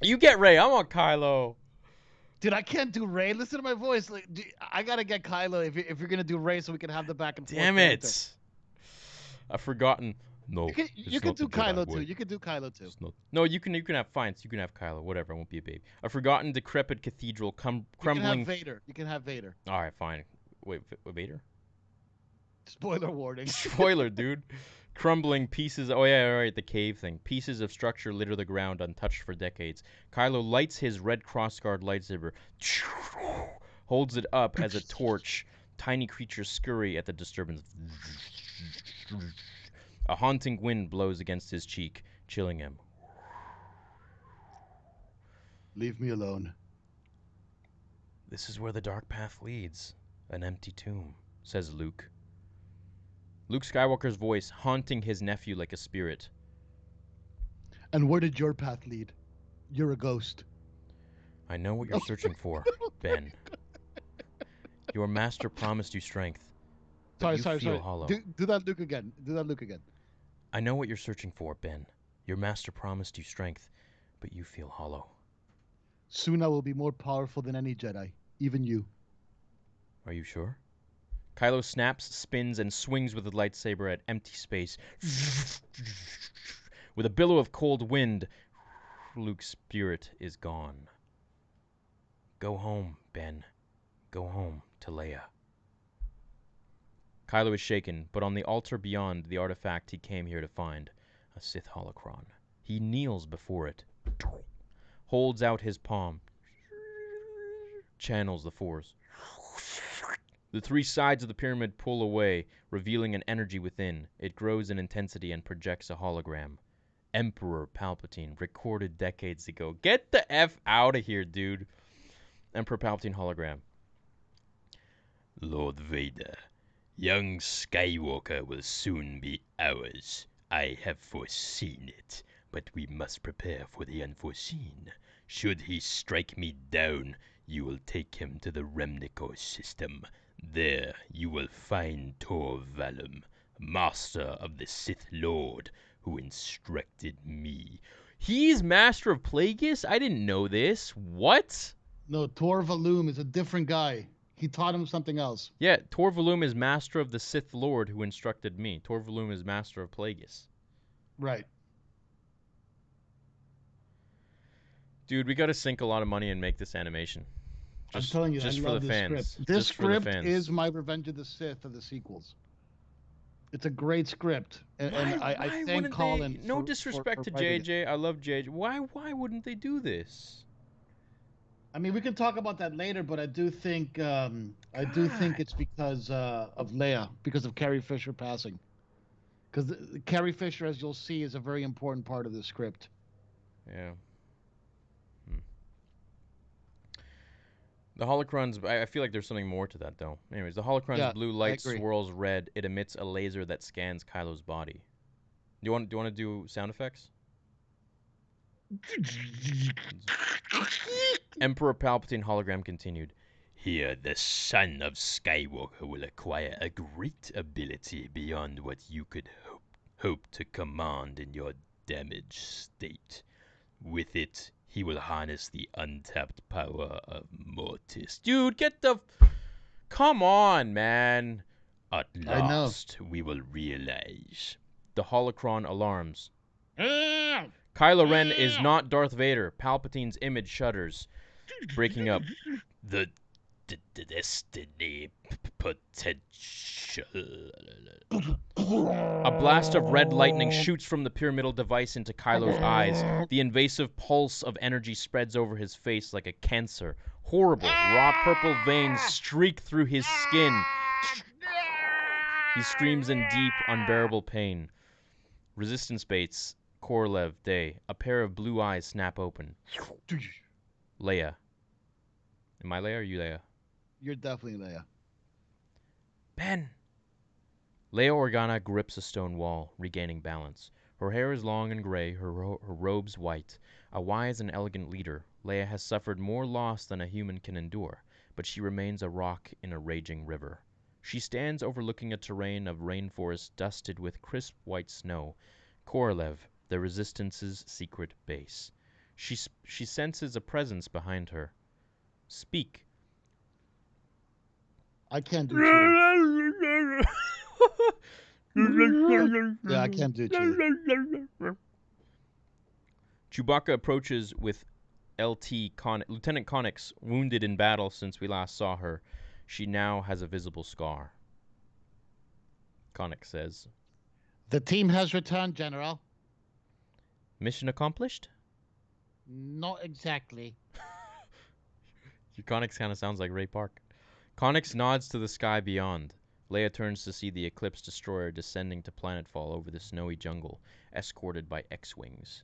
You get Ray. I want Kylo. Dude, I can't do Ray. Listen to my voice. Like, I gotta get Kylo if you're gonna do Ray, so we can have the back and forth. Damn banter. it! I've forgotten. No, You can do Kylo too. You can do Kylo too. No, you can have fine. You can have Kylo. Whatever. I won't be a baby. A forgotten, decrepit cathedral crumbling. You can have Vader. You can have Vader. All right, fine. Wait, Vader? Spoiler warning. Spoiler, dude. Crumbling pieces. Oh yeah, all right. The cave thing. Pieces of structure litter the ground, untouched for decades. Kylo lights his red crossguard lightsaber, holds it up as a torch. Tiny creatures scurry at the disturbance. A haunting wind blows against his cheek, chilling him. Leave me alone. This is where the dark path leads. An empty tomb, says Luke. Luke Skywalker's voice haunting his nephew like a spirit. And where did your path lead? You're a ghost. I know what you're searching for, Ben. Your master promised you strength. Sorry. Hollow. Do that, Luke, again. I know what you're searching for, Ben. Your master promised you strength, but you feel hollow. Soon I will be more powerful than any Jedi, even you. Are you sure? Kylo snaps, spins, and swings with the lightsaber at empty space. With a billow of cold wind, Luke's spirit is gone. Go home, Ben. Go home to Leia. Kylo is shaken, but on the altar beyond the artifact he came here to find, a Sith holocron. He kneels before it, holds out his palm, channels the Force. The three sides of the pyramid pull away, revealing an energy within. It grows in intensity and projects a hologram. Emperor Palpatine, recorded decades ago. Get the F out of here, dude. Emperor Palpatine hologram. Lord Vader, young Skywalker will soon be ours. I have foreseen it, but we must prepare for the unforeseen. Should he strike me down, you will take him to the Remnicor system. There you will find Tor Valum, master of the Sith Lord, who instructed me. He's master of Plagueis? I didn't know this. What? No, Tor Valum is a different guy. He taught him something else. Yeah, Tor Valum is master of the Sith Lord who instructed me. Tor Valum is master of Plagueis. Right. Dude, we gotta sink a lot of money and make this animation. I'm telling you, just I for love the this fans. script. This Just for the script fans. is my Revenge of the Sith of the sequels. It's a great script, and I thank Colin. No disrespect to JJ, I love JJ. Why wouldn't they do this? I mean, we can talk about that later, but I do think it's because of Leia, because of Carrie Fisher passing. Because Carrie Fisher, as you'll see, is a very important part of the script. Yeah. The holocron's. I feel like there's something more to that, though. Anyways, the holocron's blue light swirls red. It emits a laser that scans Kylo's body. Do you want to do sound effects? Emperor Palpatine hologram continued. Here, the son of Skywalker will acquire a great ability beyond what you could hope to command in your damaged state. With it, he will harness the untapped power of Mortis. Dude, get the... Come on, man. At last, we will realize. The holocron alarms. Kylo Ren is not Darth Vader. Palpatine's image shudders, breaking up. The destiny potential. A blast of red lightning shoots from the pyramidal device into Kylo's eyes. The invasive pulse of energy spreads over his face like a cancer. Horrible, raw purple veins streak through his skin. He screams in deep, unbearable pain. Resistance baits, Korolev, Day. A pair of blue eyes snap open. Leia. Am I Leia or are you Leia? You're definitely Leia. Ben. Leia Organa grips a stone wall, regaining balance. Her hair is long and gray, her robes white. A wise and elegant leader, Leia has suffered more loss than a human can endure, but she remains a rock in a raging river. She stands overlooking a terrain of rainforest dusted with crisp white snow. Korolev, the Resistance's secret base. She senses a presence behind her. Speak. I can't do Chewie. Yeah, I can't do Chewie. Chewbacca approaches with Lieutenant Connix, wounded in battle since we last saw her. She now has a visible scar. Connix says, The team has returned, General. mission accomplished? Not exactly. Your Connix kind of sounds like Ray Park. Connix nods to the sky beyond. Leia turns to see the Eclipse destroyer descending to planetfall over the snowy jungle, escorted by X-wings.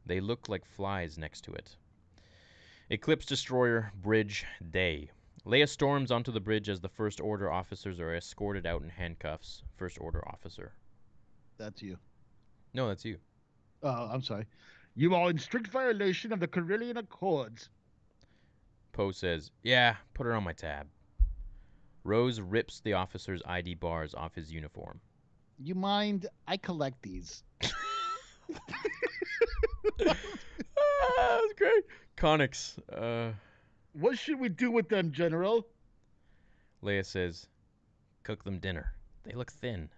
They look like flies next to it. Eclipse destroyer, bridge, day. Leia storms onto the bridge as the First Order officers are escorted out in handcuffs. First Order officer. That's you. No, that's you. I'm sorry. You are in strict violation of the Corellian Accords. Poe says, yeah, put her on my tab. Rose rips the officer's ID bars off his uniform. You mind? I collect these. That's great. Connix, What should we do with them, General? Leia says, cook them dinner. They look thin.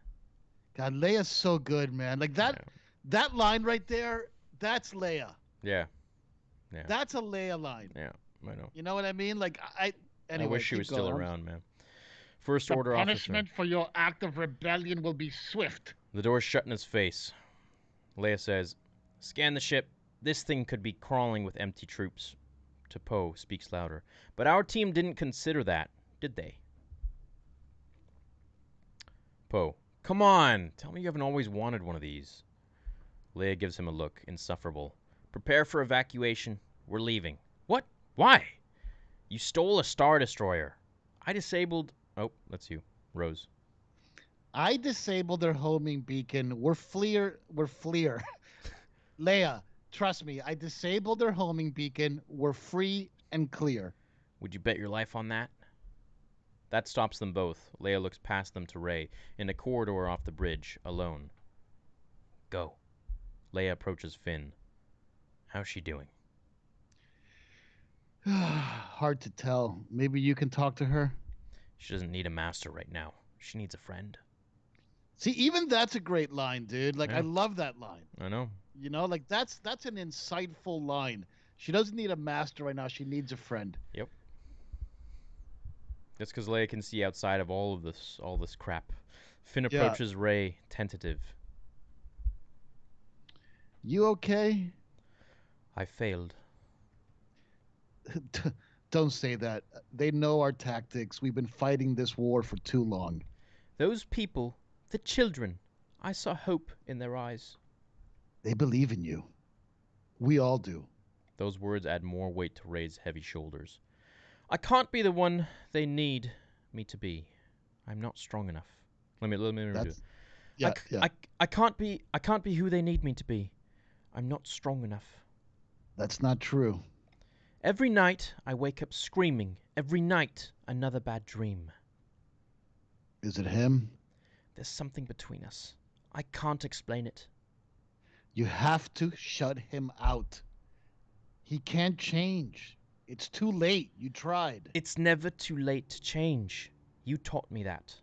God, Leia's so good, man. Like that Yeah. that line right there, that's Leia. Yeah. That's a Leia line. Yeah, I know. You know what I mean? Like anyway, I wish she keep was still going. around, man. First The Order punishment officer. for your act of rebellion will be swift. The door's shut in his face. Leia says, scan the ship. This thing could be crawling with empty troops. To Poe, speaks louder. But our team didn't consider that, did they? Poe, come on. Tell me you haven't always wanted one of these. Leia gives him a look, insufferable. Prepare for evacuation. We're leaving. What? Why? You stole a Star Destroyer. I disabled... Oh, that's you. Rose. I disabled their homing beacon. We're Fleer. Leia, trust me, I disabled their homing beacon. We're free and clear. Would you bet your life on that? That stops them both. Leia looks past them to Rey, in a corridor off the bridge, alone. Go. Leia approaches Finn. How's she doing? Hard to tell. Maybe you can talk to her. She doesn't need a master right now. She needs a friend. See, even that's a great line, dude. Like, Yeah. I love that line. I know. You know, like that's an insightful line. She doesn't need a master right now. She needs a friend. Yep. That's because Leia can see outside of all this crap. Finn Yeah. approaches Rey, tentative. You okay? I failed. Don't say that. They know our tactics. We've been fighting this war for too long. Those people, the children, I saw hope in their eyes. They believe in you. We all do. Those words add more weight to Rey's heavy shoulders. I can't be the one they need me to be. I'm not strong enough. Let me redo it. Yeah, I can't be who they need me to be. I'm not strong enough. That's not true. Every night I wake up screaming. Every night another bad dream. Is it him? There's something between us. I can't explain it. You have to shut him out. He can't change. It's too late. You tried. It's never too late to change. You taught me that.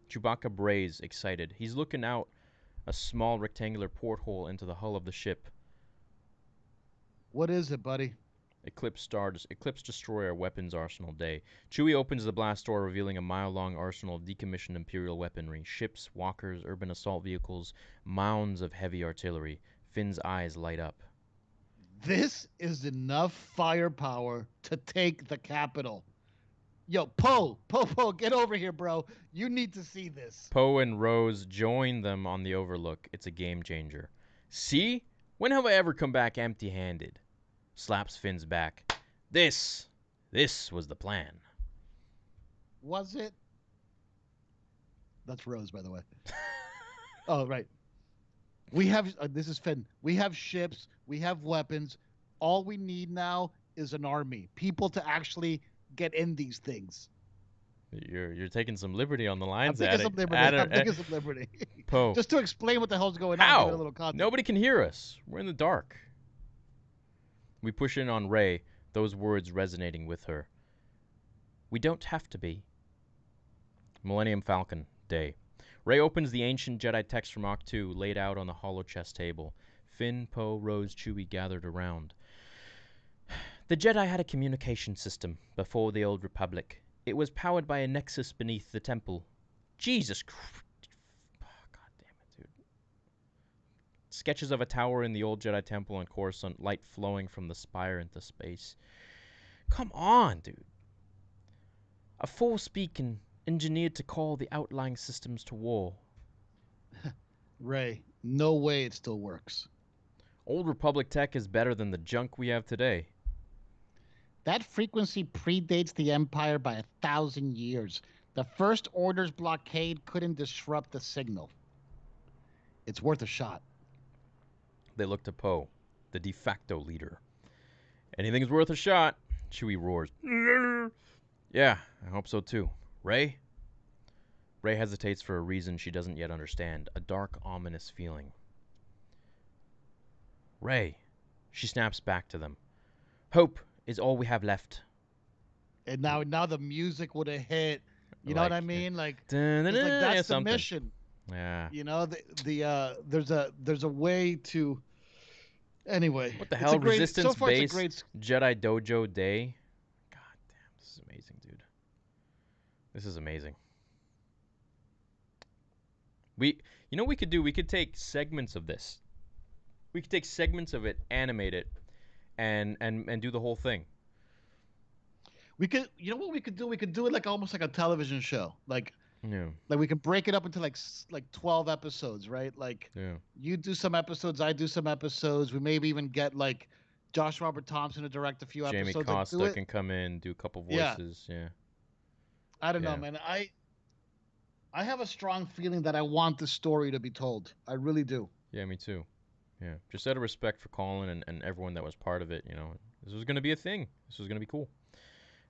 Chewbacca brays, excited. He's looking out a small rectangular porthole into the hull of the ship. What is it, buddy? Eclipse Destroyer weapons arsenal day. Chewie opens the blast door, revealing a mile-long arsenal of decommissioned Imperial weaponry. Ships, walkers, urban assault vehicles, mounds of heavy artillery. Finn's eyes light up. This is enough firepower to take the capital. Yo, Poe, get over here, bro. You need to see this. Poe and Rose join them on the Overlook. It's a game changer. See? When have I ever come back empty-handed? Slaps Finn's back. This was the plan. Was it? That's Rose, by the way. Oh, right. We have, this is Finn. We have ships. We have weapons. All we need now is an army. People to actually get in these things. You're taking some liberty on the I'm lines, taking some liberty. Poe. Just to explain what the hell's going on, give it a How? little context. Nobody can hear us. We're in the dark. We push in on Rey, those words resonating with her. We don't have to be. Millennium Falcon Day. Rey opens the ancient Jedi text from Mach 2 laid out on the hollow chess table. Finn, Poe, Rose, Chewie gathered around. The Jedi had a communication system before the Old Republic. It was powered by a nexus beneath the temple. Jesus Christ. God damn it, dude. Sketches of a tower in the old Jedi temple on Coruscant, light flowing from the spire into space. Come on, dude. A force beacon engineered to call the outlying systems to war. Rey, no way it still works. Old Republic tech is better than the junk we have today. That frequency predates the Empire by 1,000 years. The First Order's blockade couldn't disrupt the signal. It's worth a shot. They look to Poe, the de facto leader. Anything's worth a shot, Chewie roars. Yeah, I hope so too. Rey? Rey hesitates for a reason she doesn't yet understand. A dark, ominous feeling. Rey. She snaps back to them. Hope is all we have left. And now the music would have hit. You know what I mean? Like, yeah, that's the something. mission. Yeah. You know, there's a way to. Anyway, What the hell? Resistance so far base it's a great Jedi Dojo Day. God damn, this is amazing, dude. This is amazing. You know what we could do? We could take segments of this. We could take segments of it, animate it, and do the whole thing. We could, you know what we could do? We could do it like almost like a television show. Like Yeah. we could break it up into like 12 episodes, right? Like Yeah. you do some episodes, I do some episodes. We maybe even get like Josh Robert Thompson to direct a few Jamie episodes. Costa can come in, do a couple voices. Yeah. I don't know, Yeah. man. I have a strong feeling that I want the story to be told. I really do. Yeah, me too. Yeah. Just out of respect for Colin and everyone that was part of it, you know, this was going to be a thing. This was going to be cool.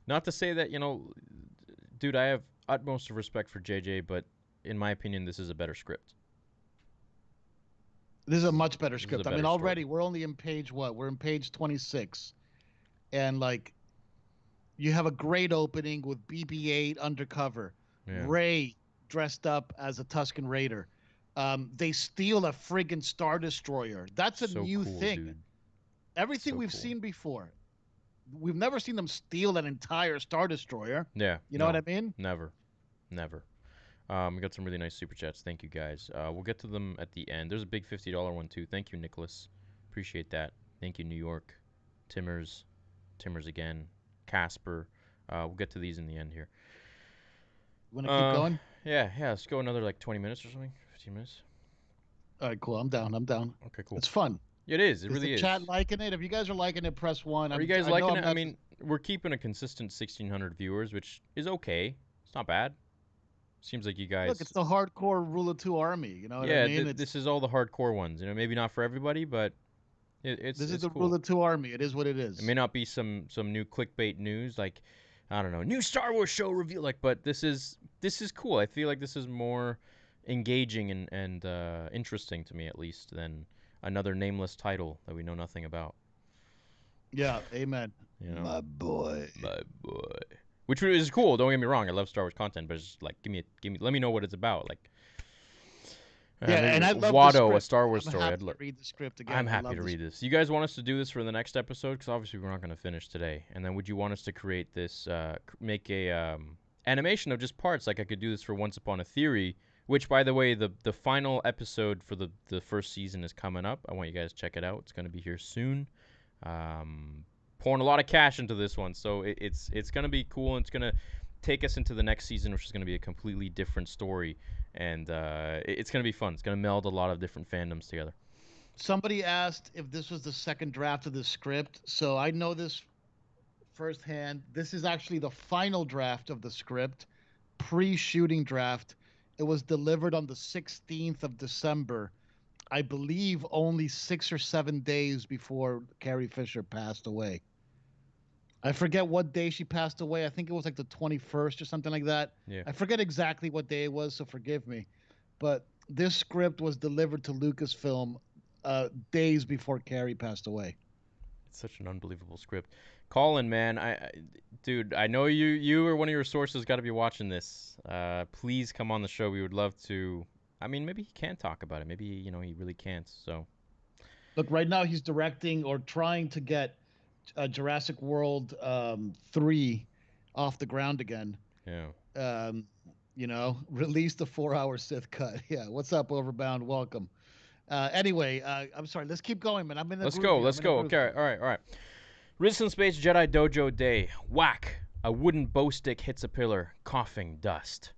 Not to say that, you know, dude, I have utmost of respect for JJ, but in my opinion, this is a better script. This is a much better This is a script. I better mean, already story. we're only in page what? We're in page 26. And like you have a great opening with BB-8 undercover. Yeah. Rey dressed up as a Tusken Raider. They steal a friggin' Star Destroyer. That's a So new cool, thing. dude. Everything So we've cool. seen before. We've never seen them steal an entire Star Destroyer. Yeah. You know what I mean? Never. Never. We got some really nice super chats. Thank you, guys. We'll get to them at the end. There's a big $50 one, too. Thank you, Nicholas. Appreciate that. Thank you, New York. Timmers again. Casper. We'll get to these in the end here. Want to keep going? Yeah. Let's go another like 20 minutes or something. 15 minutes. All right, cool. I'm down. Okay, cool. It's fun. Yeah, it is. It Is really the is. chat liking it? If you guys are liking it, press 1. Are you guys liking it? I mean, we're keeping a consistent 1,600 viewers, which is okay. It's not bad. Seems like you guys. Look, it's the hardcore Rule of 2 army. You know what yeah, I mean? this is all the hardcore ones. You know, maybe not for everybody, but it's This is the cool. Rule of 2 army. It is what it is. It may not be some new clickbait news like, I don't know, new Star Wars show reveal, like, but this is cool. I feel like this is more engaging and interesting to me, at least, than another nameless title that we know nothing about. Yeah, amen. You know? My boy. Which is cool. Don't get me wrong. I love Star Wars content, but it's just like let me know what it's about. Like, Yeah, and I love Watto, the script. a Star Wars I'm story. happy to read the script again. I'm I happy love to this. read this. You guys want us to do this for the next episode? Because obviously we're not going to finish today. And then would you want us to create this, make a animation of just parts? Like I could do this for Once Upon a Theory, which, by the way, the final episode for the first season is coming up. I want you guys to check it out. It's going to be here soon. Pouring a lot of cash into this one, so it's going to be cool, and it's going to take us into the next season, which is going to be a completely different story, and it's going to be fun. It's going to meld a lot of different fandoms together. Somebody asked if this was the second draft of the script, so I know this firsthand. This is actually the final draft of the script, pre-shooting draft. It was delivered on the 16th of December, I believe only 6 or 7 days before Carrie Fisher passed away. I forget what day she passed away. I think it was like the 21st or something like that. Yeah. I forget exactly what day it was, so forgive me. But this script was delivered to Lucasfilm days before Carrie passed away. It's such an unbelievable script. Colin, man, dude, I know you or one of your sources got to be watching this. Please come on the show. We would love to. I mean, maybe he can talk about it. Maybe he really can't. So Look, right now he's directing or trying to get Jurassic World 3 off the ground again. yeah. Um, release the 4-hour Sith cut. Yeah, what's up, Overbound? Welcome. Anyway, I'm sorry. Let's keep going, man. I'm in the Let's groove go. here. Let's I'm in the go. groove. Okay. All right. All right. Resistance Space Jedi Dojo Day. Whack! A wooden bow stick hits a pillar, coughing dust.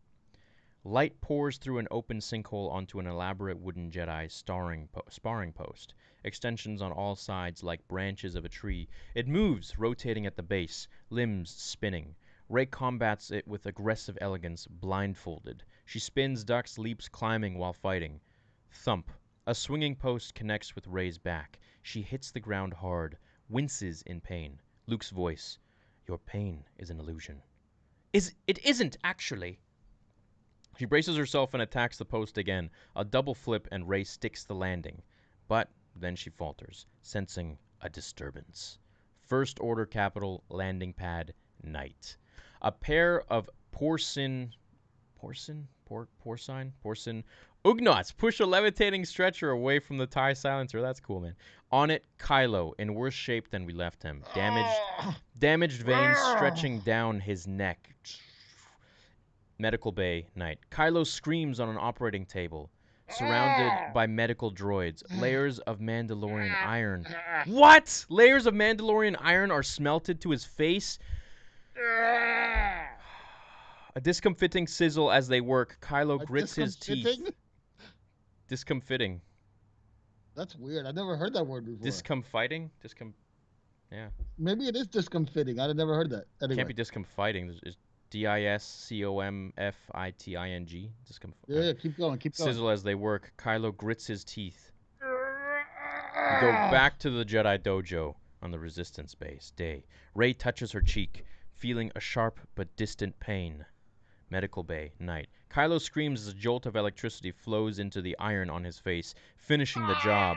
Light pours through an open sinkhole onto an elaborate wooden Jedi sparring post. Extensions on all sides like branches of a tree. It moves, rotating at the base, limbs spinning. Rey combats it with aggressive elegance, blindfolded. She spins, ducks, leaps, climbing while fighting. Thump. A swinging post connects with Rey's back. She hits the ground hard, winces in pain. Luke's voice. Your pain is an illusion. It isn't, actually. She braces herself and attacks the post again. A double flip and Rey sticks the landing. But then she falters, sensing a disturbance. First Order Capital landing pad night. A pair of porcine Ugnaughts push a levitating stretcher away from the TIE silencer. That's cool, man. On it, Kylo, in worse shape than we left him. Damaged veins stretching down his neck. Medical bay night. Kylo screams on an operating table, surrounded by medical droids. Layers of Mandalorian iron. What? Layers of Mandalorian iron are smelted to his face? A discomfiting sizzle as they work. Kylo grits his teeth. Discomfiting. That's weird. I've never heard that word before. Discomfiting? Yeah. Maybe it is discomfiting. I've never heard that. Anyway. Can't be discomfiting. It's discomfiting. Yeah, keep going. Sizzle as they work. Kylo grits his teeth. We go back to the Jedi Dojo on the Resistance base. Day. Rey touches her cheek, feeling a sharp but distant pain. Medical bay. Night. Kylo screams as a jolt of electricity flows into the iron on his face, finishing the job.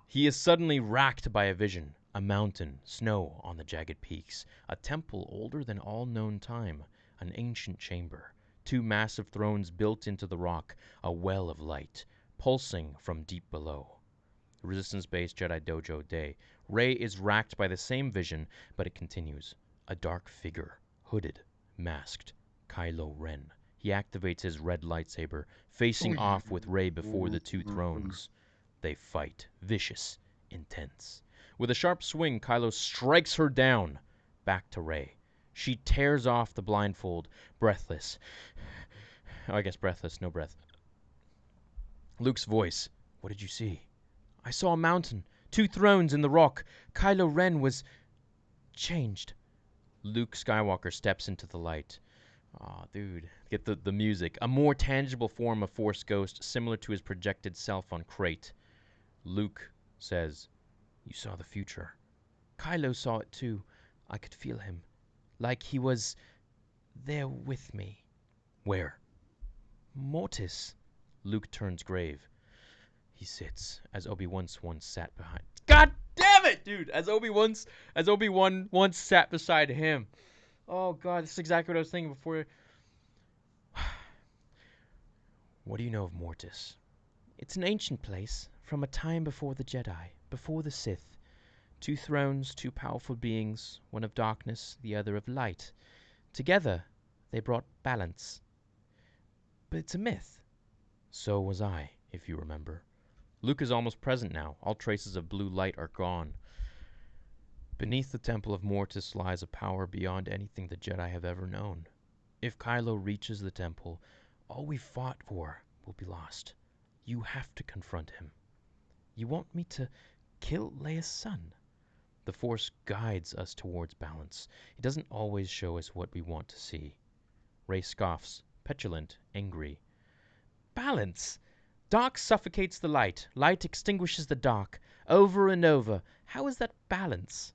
He is suddenly racked by a vision. A mountain, snow on the jagged peaks, a temple older than all known time, an ancient chamber, 2 massive thrones built into the rock, a well of light, pulsing from deep below. Resistance Base Jedi Dojo Day. Rey is racked by the same vision, but it continues. A dark figure, hooded, masked, Kylo Ren. He activates his red lightsaber, facing off with Rey before the 2 thrones. They fight, vicious, intense. With a sharp swing, Kylo strikes her down. Back to Rey. She tears off the blindfold, breathless. I guess breathless, no breath. Luke's voice. What did you see? I saw a mountain, 2 thrones in the rock. Kylo Ren was changed. Luke Skywalker steps into the light. Aw, dude. Get the music. A more tangible form of Force Ghost, similar to his projected self on Crate. Luke says, you saw the future. Kylo saw it too. I could feel him. Like he was there with me. Where? Mortis. Luke turns grave. He sits, as Obi-Wan once sat behind. God damn it, dude! As Obi-Wan once sat beside him. Oh god, this is exactly what I was thinking before. What do you know of Mortis? It's an ancient place, from a time before the Jedi, before the Sith. 2 thrones, 2 powerful beings, one of darkness, the other of light. Together, they brought balance. But it's a myth. So was I, if you remember. Luke is almost present now. All traces of blue light are gone. Beneath the Temple of Mortis lies a power beyond anything the Jedi have ever known. If Kylo reaches the temple, all we fought for will be lost. You have to confront him. You want me to kill Leia's son? The Force guides us towards balance. It doesn't always show us what we want to see. Rey scoffs, petulant, angry. Balance! Dark suffocates the light. Light extinguishes the dark. Over and over. How is that balance?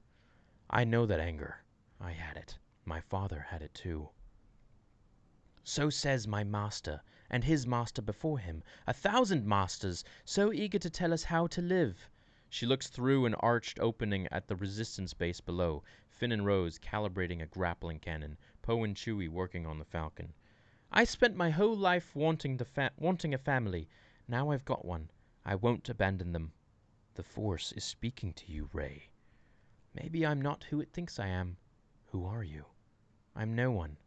I know that anger. I had it. My father had it too. So says my master. and his master before him, 1,000 masters, so eager to tell us how to live. She looks through an arched opening at the resistance base below, Finn and Rose calibrating a grappling cannon, Poe and Chewie working on the Falcon. I spent my whole life wanting a family. Now I've got one. I won't abandon them. The Force is speaking to you, Rey. Maybe I'm not who it thinks I am. Who are you? I'm no one.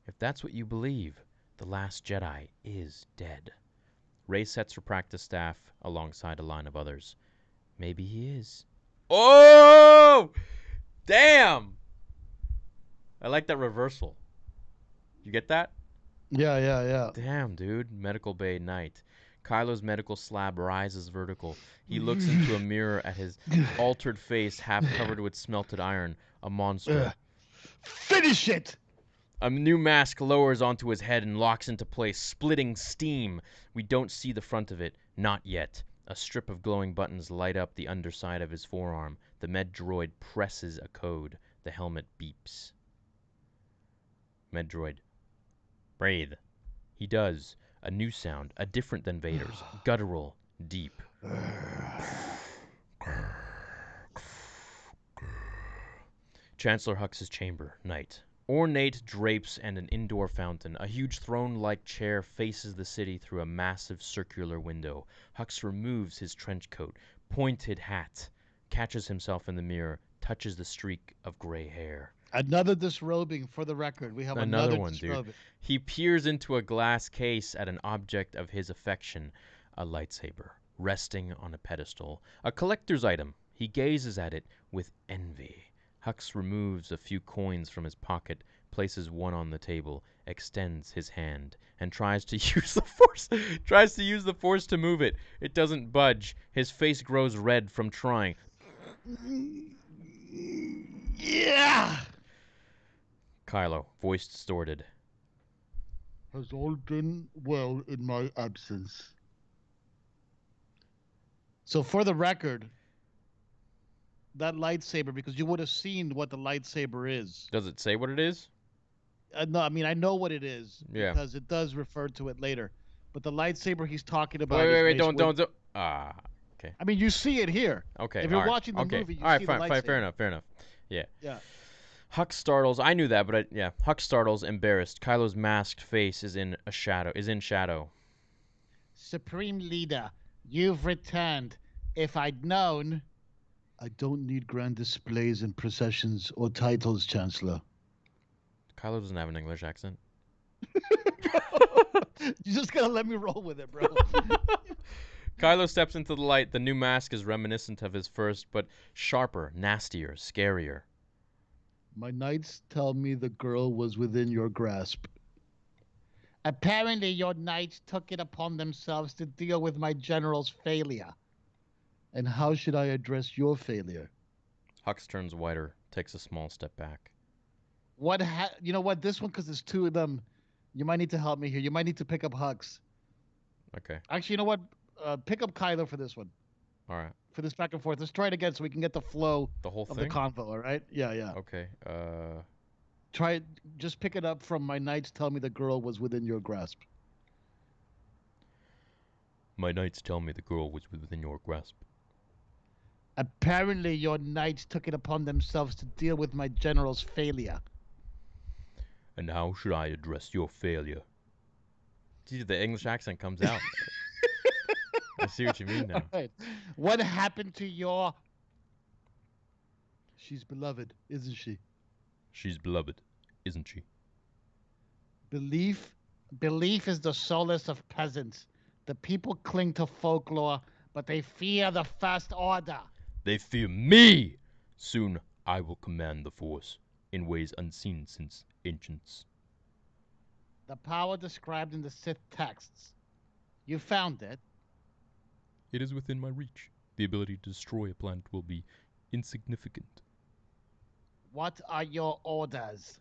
If that's what you believe, the last Jedi is dead. Rey sets her practice staff alongside a line of others. Maybe he is. Oh! Damn! I like that reversal. You get that? Yeah. Damn, dude. Medical bay night. Kylo's medical slab rises vertical. He looks into a mirror at his altered face, half covered with smelted iron. A monster. Finish it! A new mask lowers onto his head and locks into place, splitting steam. We don't see the front of it. Not yet. A strip of glowing buttons light up the underside of his forearm. The med droid presses a code. The helmet beeps. Med droid. Breathe. He does. A new sound, a different than Vader's. Guttural. Deep. Chancellor Hux's chamber. Night. Ornate drapes and an indoor fountain. A huge throne-like chair faces the city through a massive circular window. Hux removes his trench coat, pointed hat, catches himself in the mirror, touches the streak of gray hair. Another disrobing for the record. We have another one, disrobing. dude. He peers into a glass case at an object of his affection, a lightsaber, resting on a pedestal. A collector's item. He gazes at it with envy. Hux removes a few coins from his pocket, places one on the table, extends his hand, and tries to use the force to move it. It doesn't budge. His face grows red from trying. Yeah! Kylo, voice distorted. Has all been well in my absence. So for the record, that lightsaber, because you would have seen what the lightsaber is. Does it say what it is? No, I mean, I know what it is. Yeah. Because it does refer to it later. But the lightsaber he's talking about Wait, is don't. Ah, okay. I mean, you see it here. Okay. If you're all right, watching the okay. movie, you all right, see fine, the fine, lightsaber. fair enough. Yeah. Yeah. Hux startles. I knew that, but Hux startles, embarrassed. Kylo's masked face is in shadow. Supreme Leader, you've returned. If I'd known... I don't need grand displays and processions or titles, Chancellor. Kylo doesn't have an English accent. You just gotta let me roll with it, bro. Kylo steps into the light. The new mask is reminiscent of his first, but sharper, nastier, scarier. My knights tell me the girl was within your grasp. Apparently your knights took it upon themselves to deal with my general's failure. And how should I address your failure? Hux turns whiter, takes a small step back. You know what? This one, because there's two of them, you might need to help me here. You might need to pick up Hux. Okay. Actually, you know what? Pick up Kylo for this one. All right. For this back and forth. Let's try it again so we can get the flow The whole of thing? the convo, all right? Yeah. Okay. Try it. Just pick it up from my knights tell me the girl was within your grasp. My knights tell me the girl was within your grasp. Apparently your knights took it upon themselves to deal with my general's failure. And how should I address your failure? Gee, the English accent comes out. I see what you mean now. All right. What happened to your... She's beloved, isn't she? She's beloved, isn't she? Belief is the solace of peasants. The people cling to folklore, but they fear the First Order. They fear me! Soon I will command the Force in ways unseen since ancients. The power described in the Sith texts. You found it. It is within my reach. The ability to destroy a planet will be insignificant. What are your orders?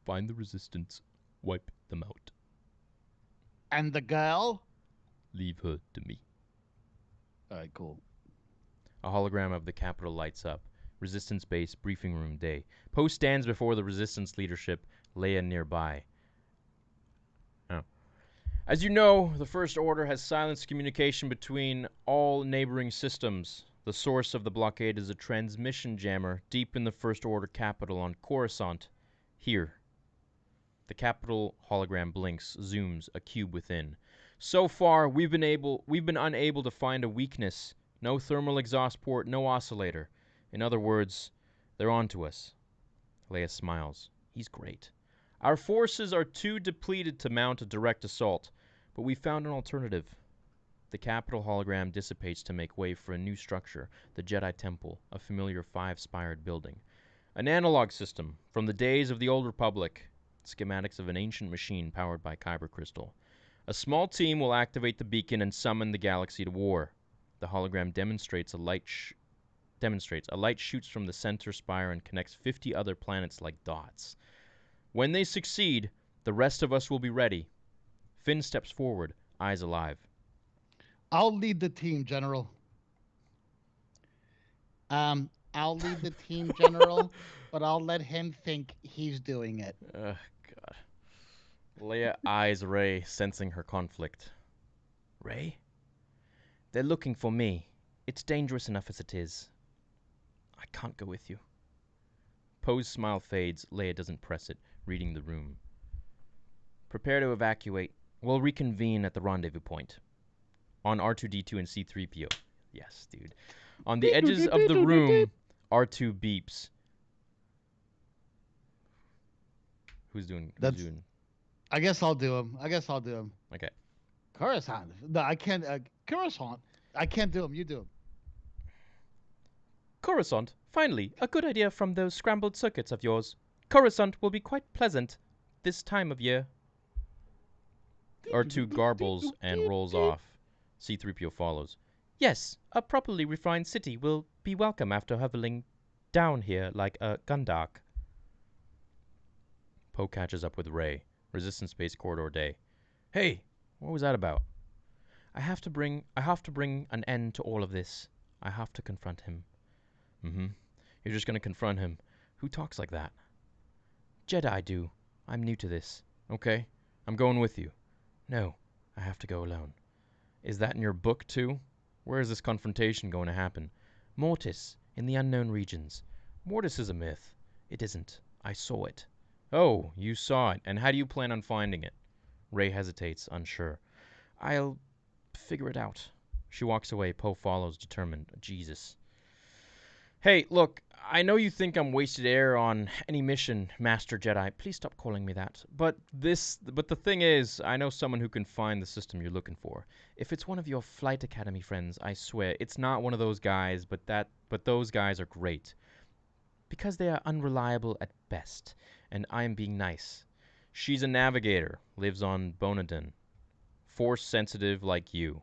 Find the resistance, wipe them out. And the girl? Leave her to me. Alright, cool. A hologram of the Capitol lights up. Resistance base, briefing room day. Poe stands before the Resistance leadership, Leia nearby. Oh. As you know, the First Order has silenced communication between all neighboring systems. The source of the blockade is a transmission jammer deep in the First Order capital on Coruscant. Here. The capital hologram blinks, zooms, a cube within. So far, we've been unable to find a weakness. No thermal exhaust port, no oscillator. In other words, they're onto us. Leia smiles. He's great. Our forces are too depleted to mount a direct assault, but we found an alternative. The capital hologram dissipates to make way for a new structure, the Jedi Temple, a familiar five-spired building. An analog system from the days of the Old Republic. Schematics of an ancient machine powered by kyber crystal. A small team will activate the beacon and summon the galaxy to war. The hologram demonstrates a light shoots from the center spire and connects 50 other planets like dots. When they succeed, the rest of us will be ready. Finn steps forward, eyes alive. I'll lead the team, General. I'll lead the team, General, but I'll let him think he's doing it. God. Leia eyes Rey, sensing her conflict. Rey? They're looking for me. It's dangerous enough as it is. I can't go with you. Poe's smile fades. Leia doesn't press it, reading the room. Prepare to evacuate. We'll reconvene at the rendezvous point. On R2-D2 and C-3PO. Yes, dude. On the edges of the room, R2 beeps. Who's doing? I guess I'll do him. Okay. Coruscant. No, I can't. Coruscant. I can't do him. You do him. Coruscant. Finally, a good idea from those scrambled circuits of yours. Coruscant will be quite pleasant this time of year. R2 garbles and rolls off. C-3PO follows. Yes, a properly refined city will be welcome after hovering down here like a gundark. Poe catches up with Rey. Resistance Base Corridor Day. Hey, what was that about? I have to bring an end to all of this. I have to confront him. You're just gonna confront him. Who talks like that? Jedi do. I'm new to this. Okay, I'm going with you. No, I have to go alone. Is that in your book too? Where is this confrontation going to happen? Mortis, in the unknown regions. Mortis is a myth. It isn't. I saw it. Oh, you saw it. And how do you plan on finding it? Rey hesitates, unsure. I'll figure it out. She walks away. Poe follows, determined. Jesus. Hey, look, I know you think I'm wasted air on any mission, Master Jedi. Please stop calling me that. But the thing is, I know someone who can find the system you're looking for. If it's one of your Flight Academy friends, I swear, it's not one of those guys, but those guys are great. Because they are unreliable at best, and I am being nice. She's a navigator, lives on Bonadin. Force sensitive like you.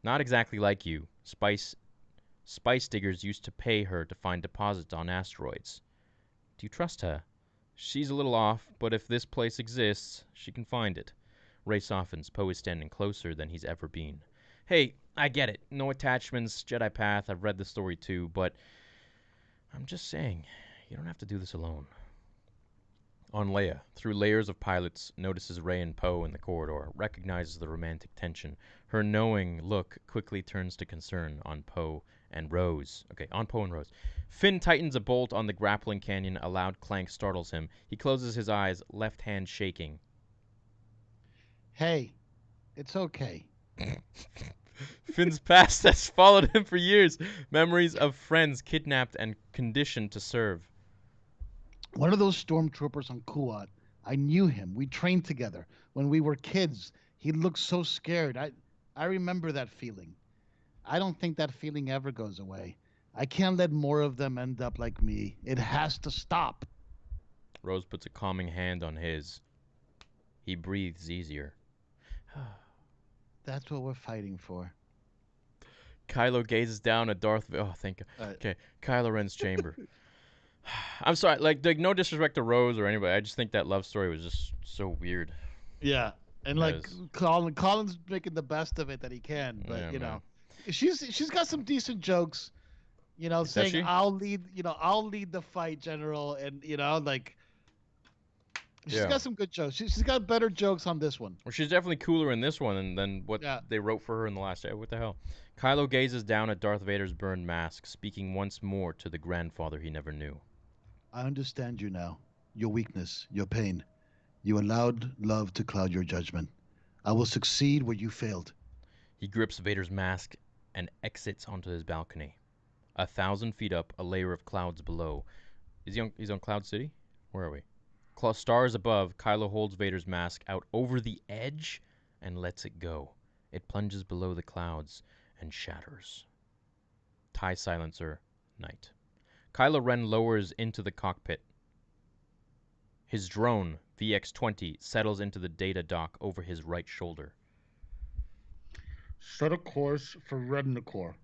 Not exactly like you. Spice diggers used to pay her to find deposits on asteroids. Do you trust her? She's a little off, but if this place exists, she can find it. Rey softens. Poe is standing closer than he's ever been. Hey, I get it. No attachments, Jedi Path, I've read the story too, but I'm just saying, you don't have to do this alone. On Leia, through layers of pilots, notices Rey and Poe in the corridor, recognizes the romantic tension. Her knowing look quickly turns to concern on Poe and Rose. Finn tightens a bolt on the grappling canyon. A loud clank startles him. He closes his eyes, left hand shaking. Hey, it's okay. Finn's past has followed him for years. Memories of friends kidnapped and conditioned to serve. One of those stormtroopers on Kuat. I knew him. We trained together. When we were kids, he looked so scared. I remember that feeling. I don't think that feeling ever goes away. I can't let more of them end up like me. It has to stop. Rose puts a calming hand on his. He breathes easier. That's what we're fighting for. Kylo gazes down at Darth Vader. Oh, thank God. Okay, Kylo Ren's chamber. I'm sorry, like no disrespect to Rose or anybody. I just think that love story was just so weird. Yeah, and like Colin's making the best of it that he can, but yeah, you know, she's got some decent jokes. You know, saying I'll lead the fight, General, and you know, like She's Yeah. got some good jokes. She's got better jokes on this one. Well, she's definitely cooler in this one than what Yeah. they wrote for her in the last. What the hell? Kylo gazes down at Darth Vader's burned mask, speaking once more to the grandfather he never knew. I understand you now. Your weakness, your pain. You allowed love to cloud your judgment. I will succeed where you failed. He grips Vader's mask and exits onto his balcony. 1,000 feet up, a layer of clouds below. He's on Cloud City? Where are we? Stars above, Kylo holds Vader's mask out over the edge and lets it go. It plunges below the clouds and shatters. TIE silencer, night. Kylo Ren lowers into the cockpit. His drone, VX-20, settles into the data dock over his right shoulder. Set a course for Rednicor.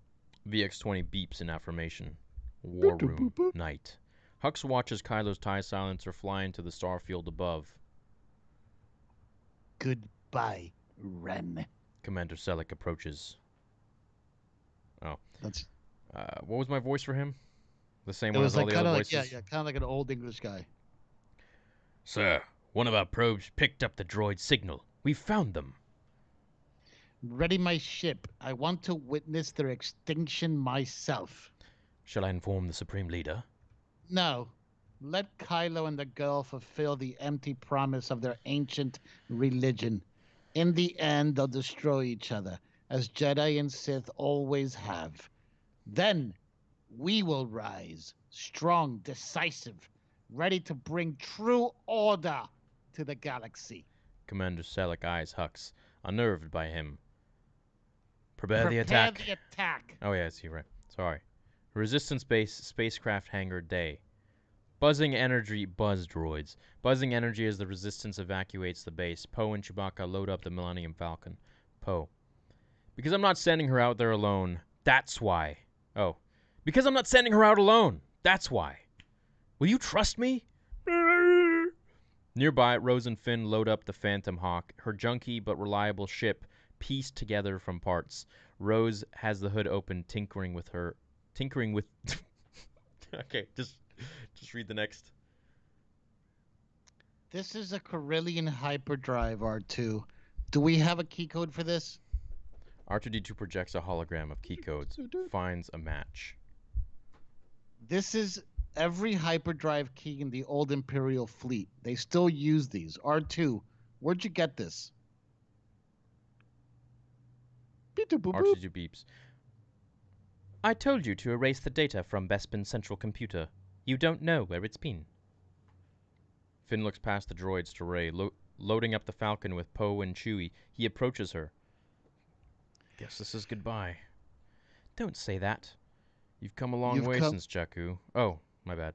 VX-20 beeps in affirmation. War room, night. Hux watches Kylo's TIE silencer fly into the starfield above. Goodbye, Ren. Commander Selleck approaches. Oh. That's. What was my voice for him? The same It one was as all like the kind other of like voices? yeah, kind of like an old English guy. Sir, one of our probes picked up the droid's signal. We found them. Ready my ship. I want to witness their extinction myself. Shall I inform the Supreme Leader? No. Let Kylo and the girl fulfill the empty promise of their ancient religion. In the end, they'll destroy each other, as Jedi and Sith always have. Then we will rise, strong, decisive, ready to bring true order to the galaxy. Commander Selleck eyes Hux, unnerved by him. Prepare the attack. the attack. Oh, yeah, I see, right. Sorry. Resistance base, spacecraft hangar, day. Buzzing energy, buzz droids. Buzzing energy as the Resistance evacuates the base. Poe and Chewbacca load up the Millennium Falcon. Poe. Because I'm not sending her out there alone. That's why. Oh. Because I'm not sending her out alone. That's why. Will you trust me? Nearby, Rose and Finn load up the Phantom Hawk, her junky but reliable ship pieced together from parts. Rose has the hood open, tinkering with. Okay, just read the next. This is a Corellian hyperdrive, R2. Do we have a key code for this? R2D2 projects a hologram of key codes, finds a match. This is every hyperdrive key in the old Imperial fleet. They still use these. R2, where'd you get this? R2D2 beeps. I told you to erase the data from Bespin's central computer. You don't know where it's been. Finn looks past the droids to Rey, loading up the Falcon with Poe and Chewie. He approaches her. Guess this is goodbye. Don't say that. You've come a long way since Jakku. Oh, my bad.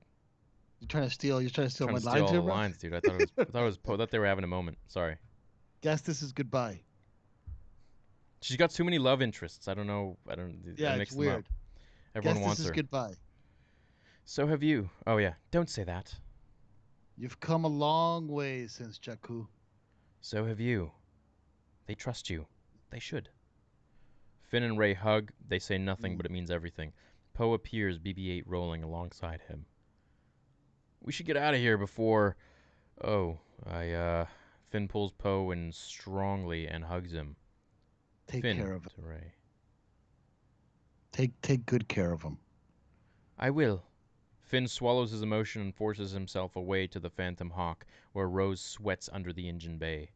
You're trying to steal Trying my to lines steal all here, the bro? lines, dude. I thought it was Poe. I thought they were having a moment. Sorry. Guess this is goodbye. She's got too many love interests. I don't know. Yeah, I it's mixed them weird. up. Everyone Guess wants this is her. goodbye. So have you. Oh yeah. Don't say that. You've come a long way since Jakku. So have you. They trust you. They should. Finn and Rey hug. They say nothing, but it means everything. Poe appears, BB-8 rolling alongside him. We should get out of here before... Oh, Finn pulls Poe in strongly and hugs him. Take Finn care of him. to Rey. Take good care of him. I will. Finn swallows his emotion and forces himself away to the Phantom Hawk, where Rose sweats under the engine bay.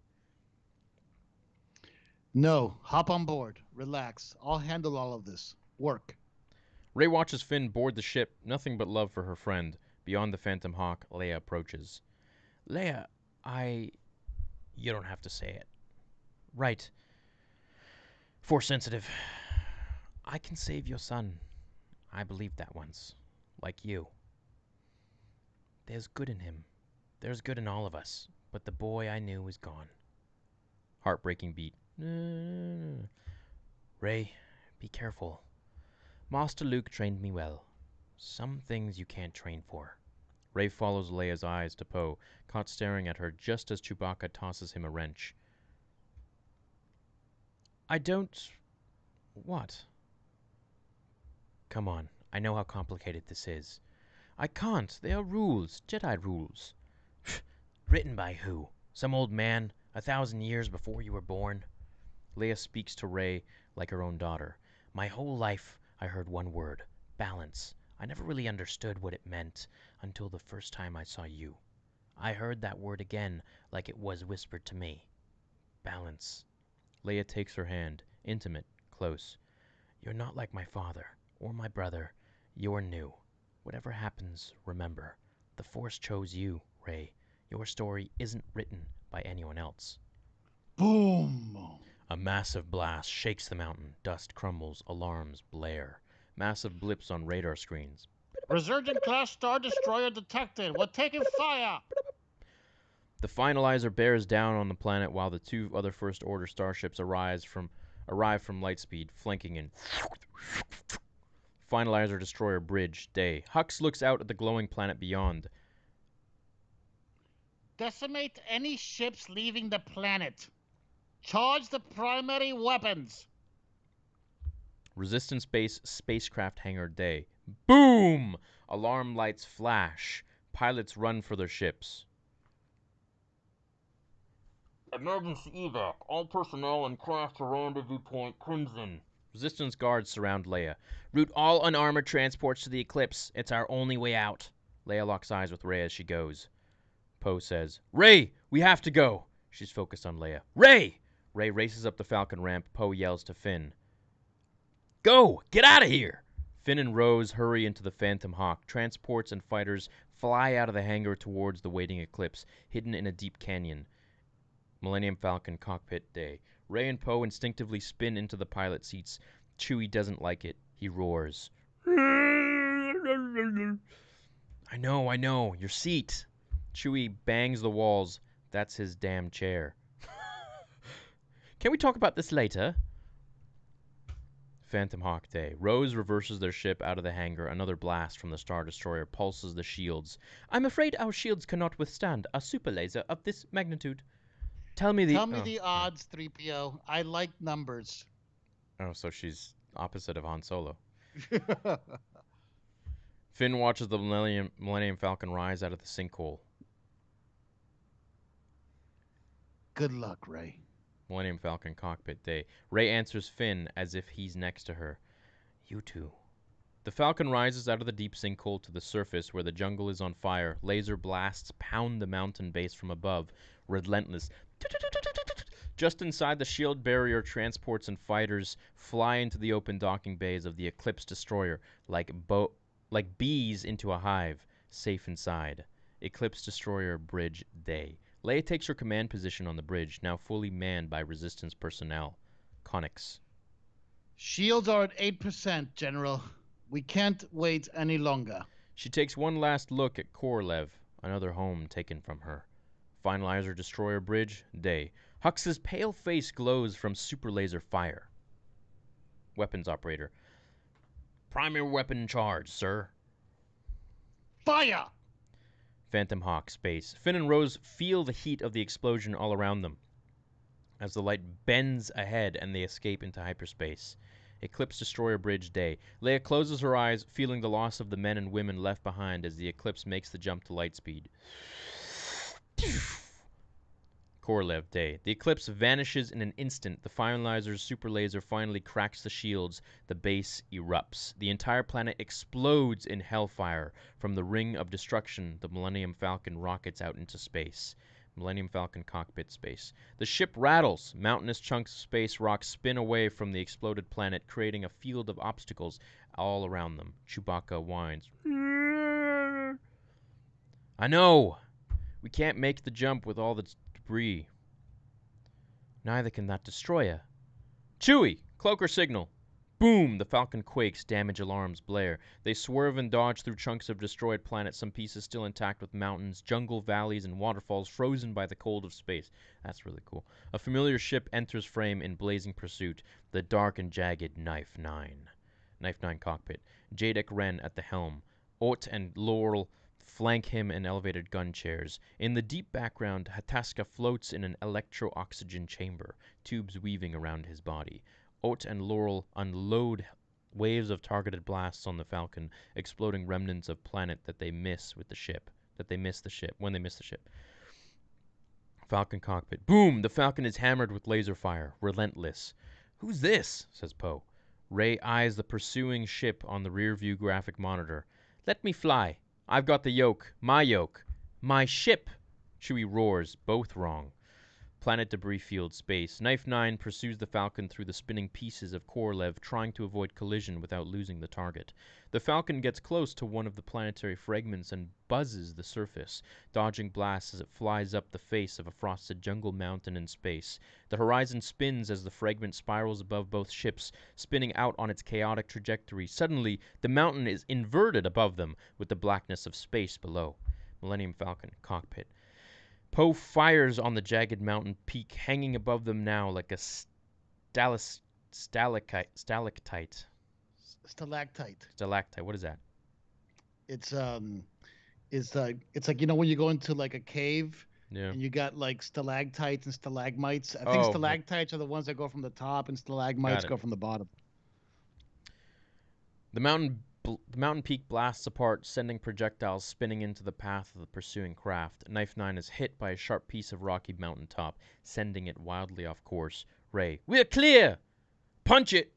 No, hop on board. Relax. I'll handle all of this. Work. Rey watches Finn board the ship, nothing but love for her friend. Beyond the Phantom Hawk, Leia approaches. Leia, You don't have to say it. Right. Force sensitive. I can save your son. I believed that once. Like you. There's good in him. There's good in all of us. But the boy I knew is gone. Heartbreaking beat. Rey, be careful. Master Luke trained me well. Some things you can't train for. Rey follows Leia's eyes to Poe, caught staring at her just as Chewbacca tosses him a wrench. I don't... What? Come on, I know how complicated this is. I can't. They are rules. Jedi rules. Written by who? Some old man 1,000 years before you were born? Leia speaks to Rey like her own daughter. My whole life I heard one word, balance. I never really understood what it meant until the first time I saw you. I heard that word again like it was whispered to me. Balance. Leia takes her hand, intimate, close. You're not like my father or my brother. You're new. Whatever happens, remember, the Force chose you, Rey. Your story isn't written by anyone else. Boom! A massive blast shakes the mountain. Dust crumbles. Alarms blare. Massive blips on radar screens. Resurgent-class Star Destroyer detected. We're taking fire! The Finalizer bears down on the planet while the two other First Order starships arrive from Lightspeed, flanking in. Finalizer Destroyer Bridge, day. Hux looks out at the glowing planet beyond. Decimate any ships leaving the planet. Charge the primary weapons. Resistance base spacecraft hangar, day. Boom! Alarm lights flash. Pilots run for their ships. Emergency evac. All personnel and craft to rendezvous point Crimson. Resistance guards surround Leia. Route all unarmored transports to the Eclipse. It's our only way out. Leia locks eyes with Rey as she goes. Poe says, Rey, we have to go. She's focused on Leia. Rey! Rey races up the Falcon ramp. Poe yells to Finn. Go! Get out of here! Finn and Rose hurry into the Phantom Hawk. Transports and fighters fly out of the hangar towards the waiting Eclipse, hidden in a deep canyon. Millennium Falcon cockpit, day. Rey and Poe instinctively spin into the pilot seats. Chewie doesn't like it. He roars. I know, your seat. Chewie bangs the walls. That's his damn chair. Can we talk about this later? Phantom Hawk, day. Rose reverses their ship out of the hangar. Another blast from the Star Destroyer pulses the shields. I'm afraid our shields cannot withstand a super laser of this magnitude. Tell me the odds, 3PO. I like numbers. Oh, so she's opposite of Han Solo. Finn watches the Millennium Falcon rise out of the sinkhole. Good luck, Rey. Millennium Falcon cockpit, day. Rey answers Finn as if he's next to her. You too. The Falcon rises out of the deep sinkhole to the surface where the jungle is on fire. Laser blasts pound the mountain base from above. Relentless. Just inside the shield barrier, transports and fighters fly into the open docking bays of the Eclipse Destroyer like bees into a hive, safe inside. Eclipse Destroyer bridge, day. Leia takes her command position on the bridge, now fully manned by Resistance personnel. Connix. Shields are at 8%, General. We can't wait any longer. She takes one last look at Korolev, another home taken from her. Finalizer Destroyer bridge, day. Hux's pale face glows from super laser fire. Weapons operator. Primary weapon charge, sir. Fire! Phantom Hawk, space. Finn and Rose feel the heat of the explosion all around them as the light bends ahead and they escape into hyperspace. Eclipse Destroyer bridge, day. Leia closes her eyes, feeling the loss of the men and women left behind as the Eclipse makes the jump to light speed. Korolev, day. The Eclipse vanishes in an instant. The Finalizer's super laser finally cracks the shields. The base erupts. The entire planet explodes in hellfire. From the ring of destruction, the Millennium Falcon rockets out into space. Millennium Falcon cockpit, space. The ship rattles. Mountainous chunks of space rock spin away from the exploded planet, creating a field of obstacles all around them. Chewbacca whines. I know! We can't make the jump with all the debris. Neither can that destroyer. Chewie! Cloaker signal! Boom! The Falcon quakes. Damage alarms blare. They swerve and dodge through chunks of destroyed planet, some pieces still intact with mountains, jungle valleys, and waterfalls frozen by the cold of space. That's really cool. A familiar ship enters frame in blazing pursuit. The dark and jagged Knife 9. Knife 9 cockpit. Jadek Ren at the helm. Ort and Laurel flank him in elevated gun chairs. In the deep background, Hataska floats in an electro-oxygen chamber, tubes weaving around his body. Ort and Laurel unload waves of targeted blasts on the Falcon, exploding remnants of planet that they miss with the ship. When they miss the ship. Falcon cockpit. Boom! The Falcon is hammered with laser fire. Relentless. Who's this? Says Poe. Ray eyes the pursuing ship on the rear-view graphic monitor. Let me fly. I've got the yoke. My yoke. My ship! Chewie roars, both wrong. Planet debris field space. Knife 9 pursues the Falcon through the spinning pieces of Korolev, trying to avoid collision without losing the target. The Falcon gets close to one of the planetary fragments and buzzes the surface, dodging blasts as it flies up the face of a frosted jungle mountain in space. The horizon spins as the fragment spirals above both ships, spinning out on its chaotic trajectory. Suddenly, the mountain is inverted above them, with the blackness of space below. Millennium Falcon cockpit. Poe fires on the jagged mountain peak, hanging above them now like a stalactite. Stalactite. Stalactite. What is that? It's like when you go into like a cave Yeah. and you got like stalactites and stalagmites. I think stalactites are the ones that go from the top, and stalagmites go from the bottom. The mountain peak blasts apart, sending projectiles spinning into the path of the pursuing craft. Knife 9 is hit by a sharp piece of rocky mountaintop, sending it wildly off course. Ray, we're clear! Punch it!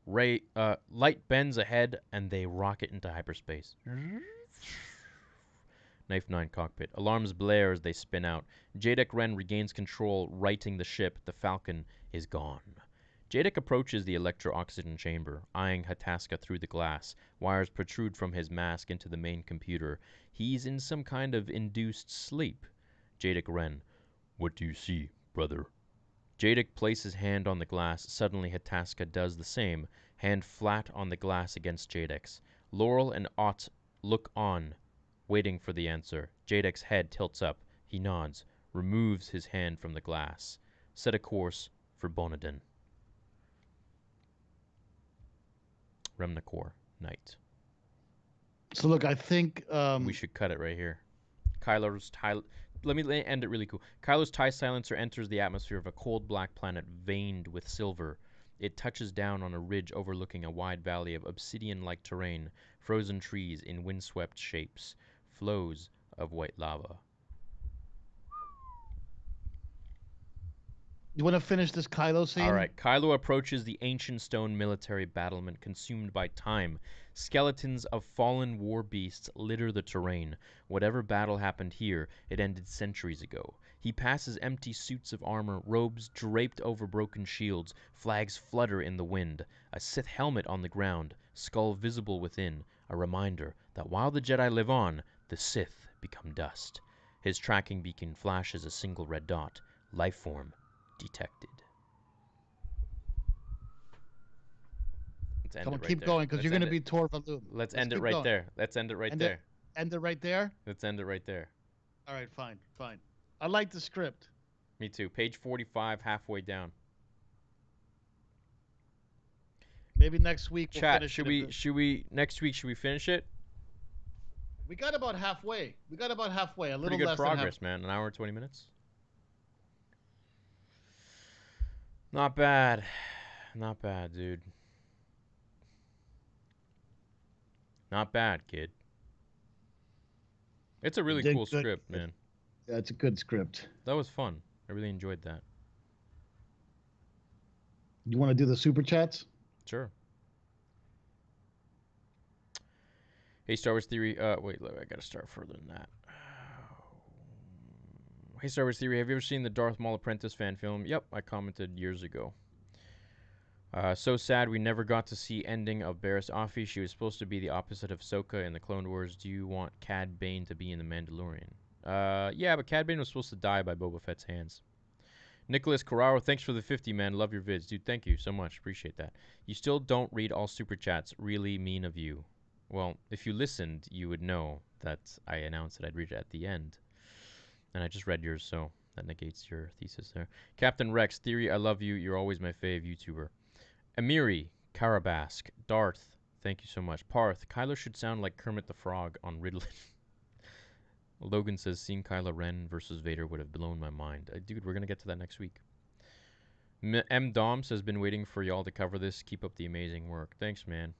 Ray, light bends ahead, and they rocket into hyperspace. Knife 9 cockpit. Alarms blare as they spin out. Jadek Ren regains control, righting the ship. The Falcon is gone. Jadek approaches the electro-oxygen chamber, eyeing Hataska through the glass. Wires protrude from his mask into the main computer. He's in some kind of induced sleep. Jadek Ren. What do you see, brother? Jadek places hand on the glass. Suddenly Hataska does the same, hand flat on the glass against Jadek's. Laurel and Ott look on, waiting for the answer. Jadek's head tilts up. He nods, removes his hand from the glass. Set a course for Bonadin. Remnacor, night. So look, I think we should cut it right here. Kylo's let me end it really cool. Kylo's TIE silencer enters the atmosphere of a cold black planet veined with silver. It touches down on a ridge overlooking a wide valley of obsidian-like terrain, frozen trees in windswept shapes, flows of white lava. You want to finish this Kylo scene? All right. Kylo approaches the ancient stone military battlement consumed by time. Skeletons of fallen war beasts litter the terrain. Whatever battle happened here, it ended centuries ago. He passes empty suits of armor, robes draped over broken shields, flags flutter in the wind, a Sith helmet on the ground, skull visible within, a reminder that while the Jedi live on, the Sith become dust. His tracking beacon flashes a single red dot. Life form detected. Come on, keep going, because you're going to be Tor Valum. Let's end it right there. Let's end it right there. End it right there? Let's end it right there. All right, fine. I like the script. Me too. Page 45, halfway down. Maybe next week we'll Chat, finish next week, should we finish it? We got about halfway. A little Pretty good less progress, man. An hour and 20 minutes. Not bad. Not bad, dude. Not bad, kid. It's a really cool script, man. Yeah, it's a good script. That was fun. I really enjoyed that. You want to do the super chats? Sure. Hey, Star Wars Theory. Wait, I gotta start further than that. Hey, Star Wars Theory. Have you ever seen the Darth Maul Apprentice fan film? Yep, I commented years ago. So sad we never got to see ending of Barriss Offee. She was supposed to be the opposite of Ahsoka in the Clone Wars. Do you want Cad Bane to be in the Mandalorian? Yeah, but Cad Bane was supposed to die by Boba Fett's hands. Nicholas Carraro, thanks for the 50, man. Love your vids. Dude, thank you so much. Appreciate that. You still don't read all super chats. Really mean of you. Well, if you listened, you would know that I announced that I'd read it at the end. And I just read yours, so that negates your thesis there. Captain Rex, Theory, I love you. You're always my fave YouTuber. Amiri, Karabask, Darth, thank you so much. Parth, Kylo should sound like Kermit the Frog on Riddle. Logan says, seeing Kylo Ren versus Vader would have blown my mind. Dude, we're going to get to that next week. M. Dom says, been waiting for y'all to cover this. Keep up the amazing work. Thanks, man.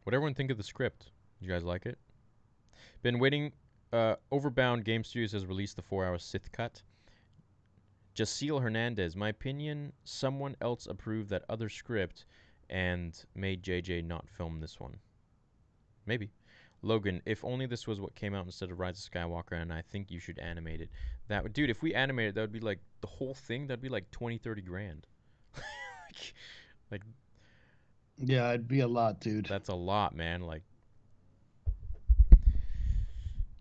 What'd everyone think of the script? Did you guys like it? Been waiting Overbound Game Studios has released the 4-hour Sith cut. Jaciel Hernandez, my opinion, someone else approved that other script and made JJ not film this one. Maybe. Logan, if only this was what came out instead of Rise of Skywalker, and I think you should animate it. That would, dude, if we animate it, that would be like the whole thing. That'd be like 20, 30 grand. like, Yeah, it'd be a lot, dude. that's a lot, man. Like,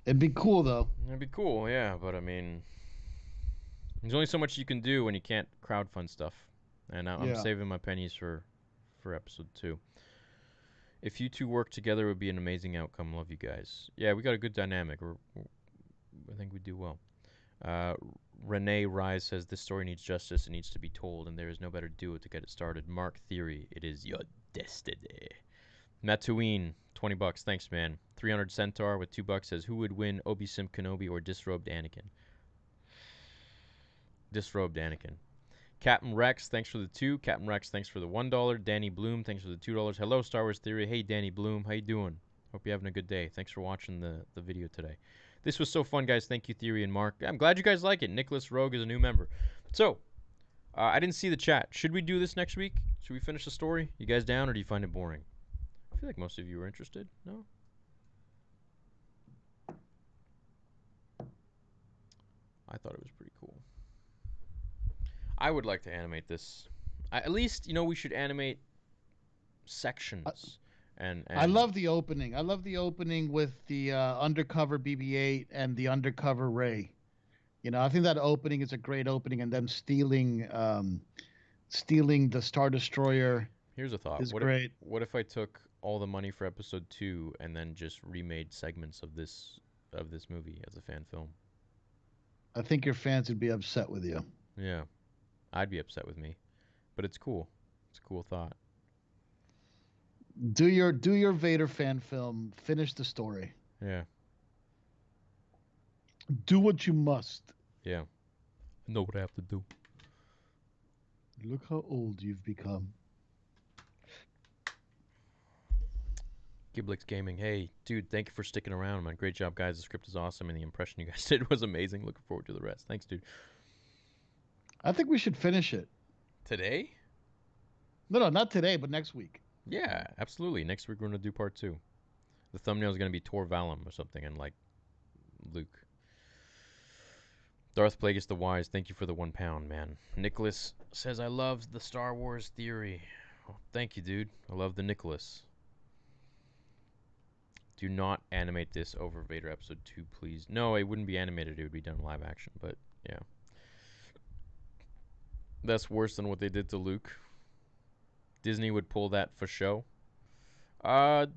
It'd be cool though. it'd be cool, yeah. But I mean, there's only so much you can do when you can't crowdfund stuff. And I'm Yeah. saving my pennies for episode 2. If you two work together, it would be an amazing outcome. Love you guys. Yeah, we got a good dynamic. I think we do well. Renee Rise says this story needs justice. It needs to be told, and there is no better duo to get it started. Mark Theory, it is your destiny. Mattuine, $20. Thanks, man. 300 Centaur with $2 says, who would win, Obi Sim Kenobi or Disrobed Anakin? Disrobed Anakin. Captain Rex, thanks for the 2. Captain Rex, thanks for the $1. Danny Bloom, thanks for the $2. Hello, Star Wars Theory. Hey, Danny Bloom, how you doing? Hope you're having a good day. Thanks for watching the video today. This was so fun, guys. Thank you, Theory and Mark. I'm glad you guys like it. Nicholas Rogue is a new member. So, I didn't see the chat. Should we do this next week? Should we finish the story? You guys down, or do you find it boring? I feel like most of you are interested. No? I thought it was pretty cool. I would like to animate this. At least, we should animate sections. And I love the opening. I love the opening with the undercover BB-8 and the undercover Ray. I think that opening is a great opening, and them stealing the Star Destroyer. Here's a thought. What if I took all the money for episode 2 and then just remade segments of this movie as a fan film? I think your fans would be upset with you. Yeah. I'd be upset with me. But it's cool. It's a cool thought. Do your Vader fan film. Finish the story. Yeah. Do what you must. Yeah. I know what I have to do. Look how old you've become. Giblix Gaming. Hey, dude, thank you for sticking around, man. Great job, guys. The script is awesome, and the impression you guys did was amazing. Looking forward to the rest. Thanks, dude. I think we should finish it. Today? No, not today, but next week. Yeah, absolutely. Next week we're going to do part 2. The thumbnail is going to be Tor Valum or something, and like Luke. Darth Plagueis the Wise, thank you for the £1, man. Nicholas says, I love the Star Wars theory. Oh, thank you, dude. I love the Nicholas. Do not animate this over Vader episode 2, please. No, it wouldn't be animated. It would be done live action, but yeah. That's worse than what they did to Luke. Disney would pull that for show. You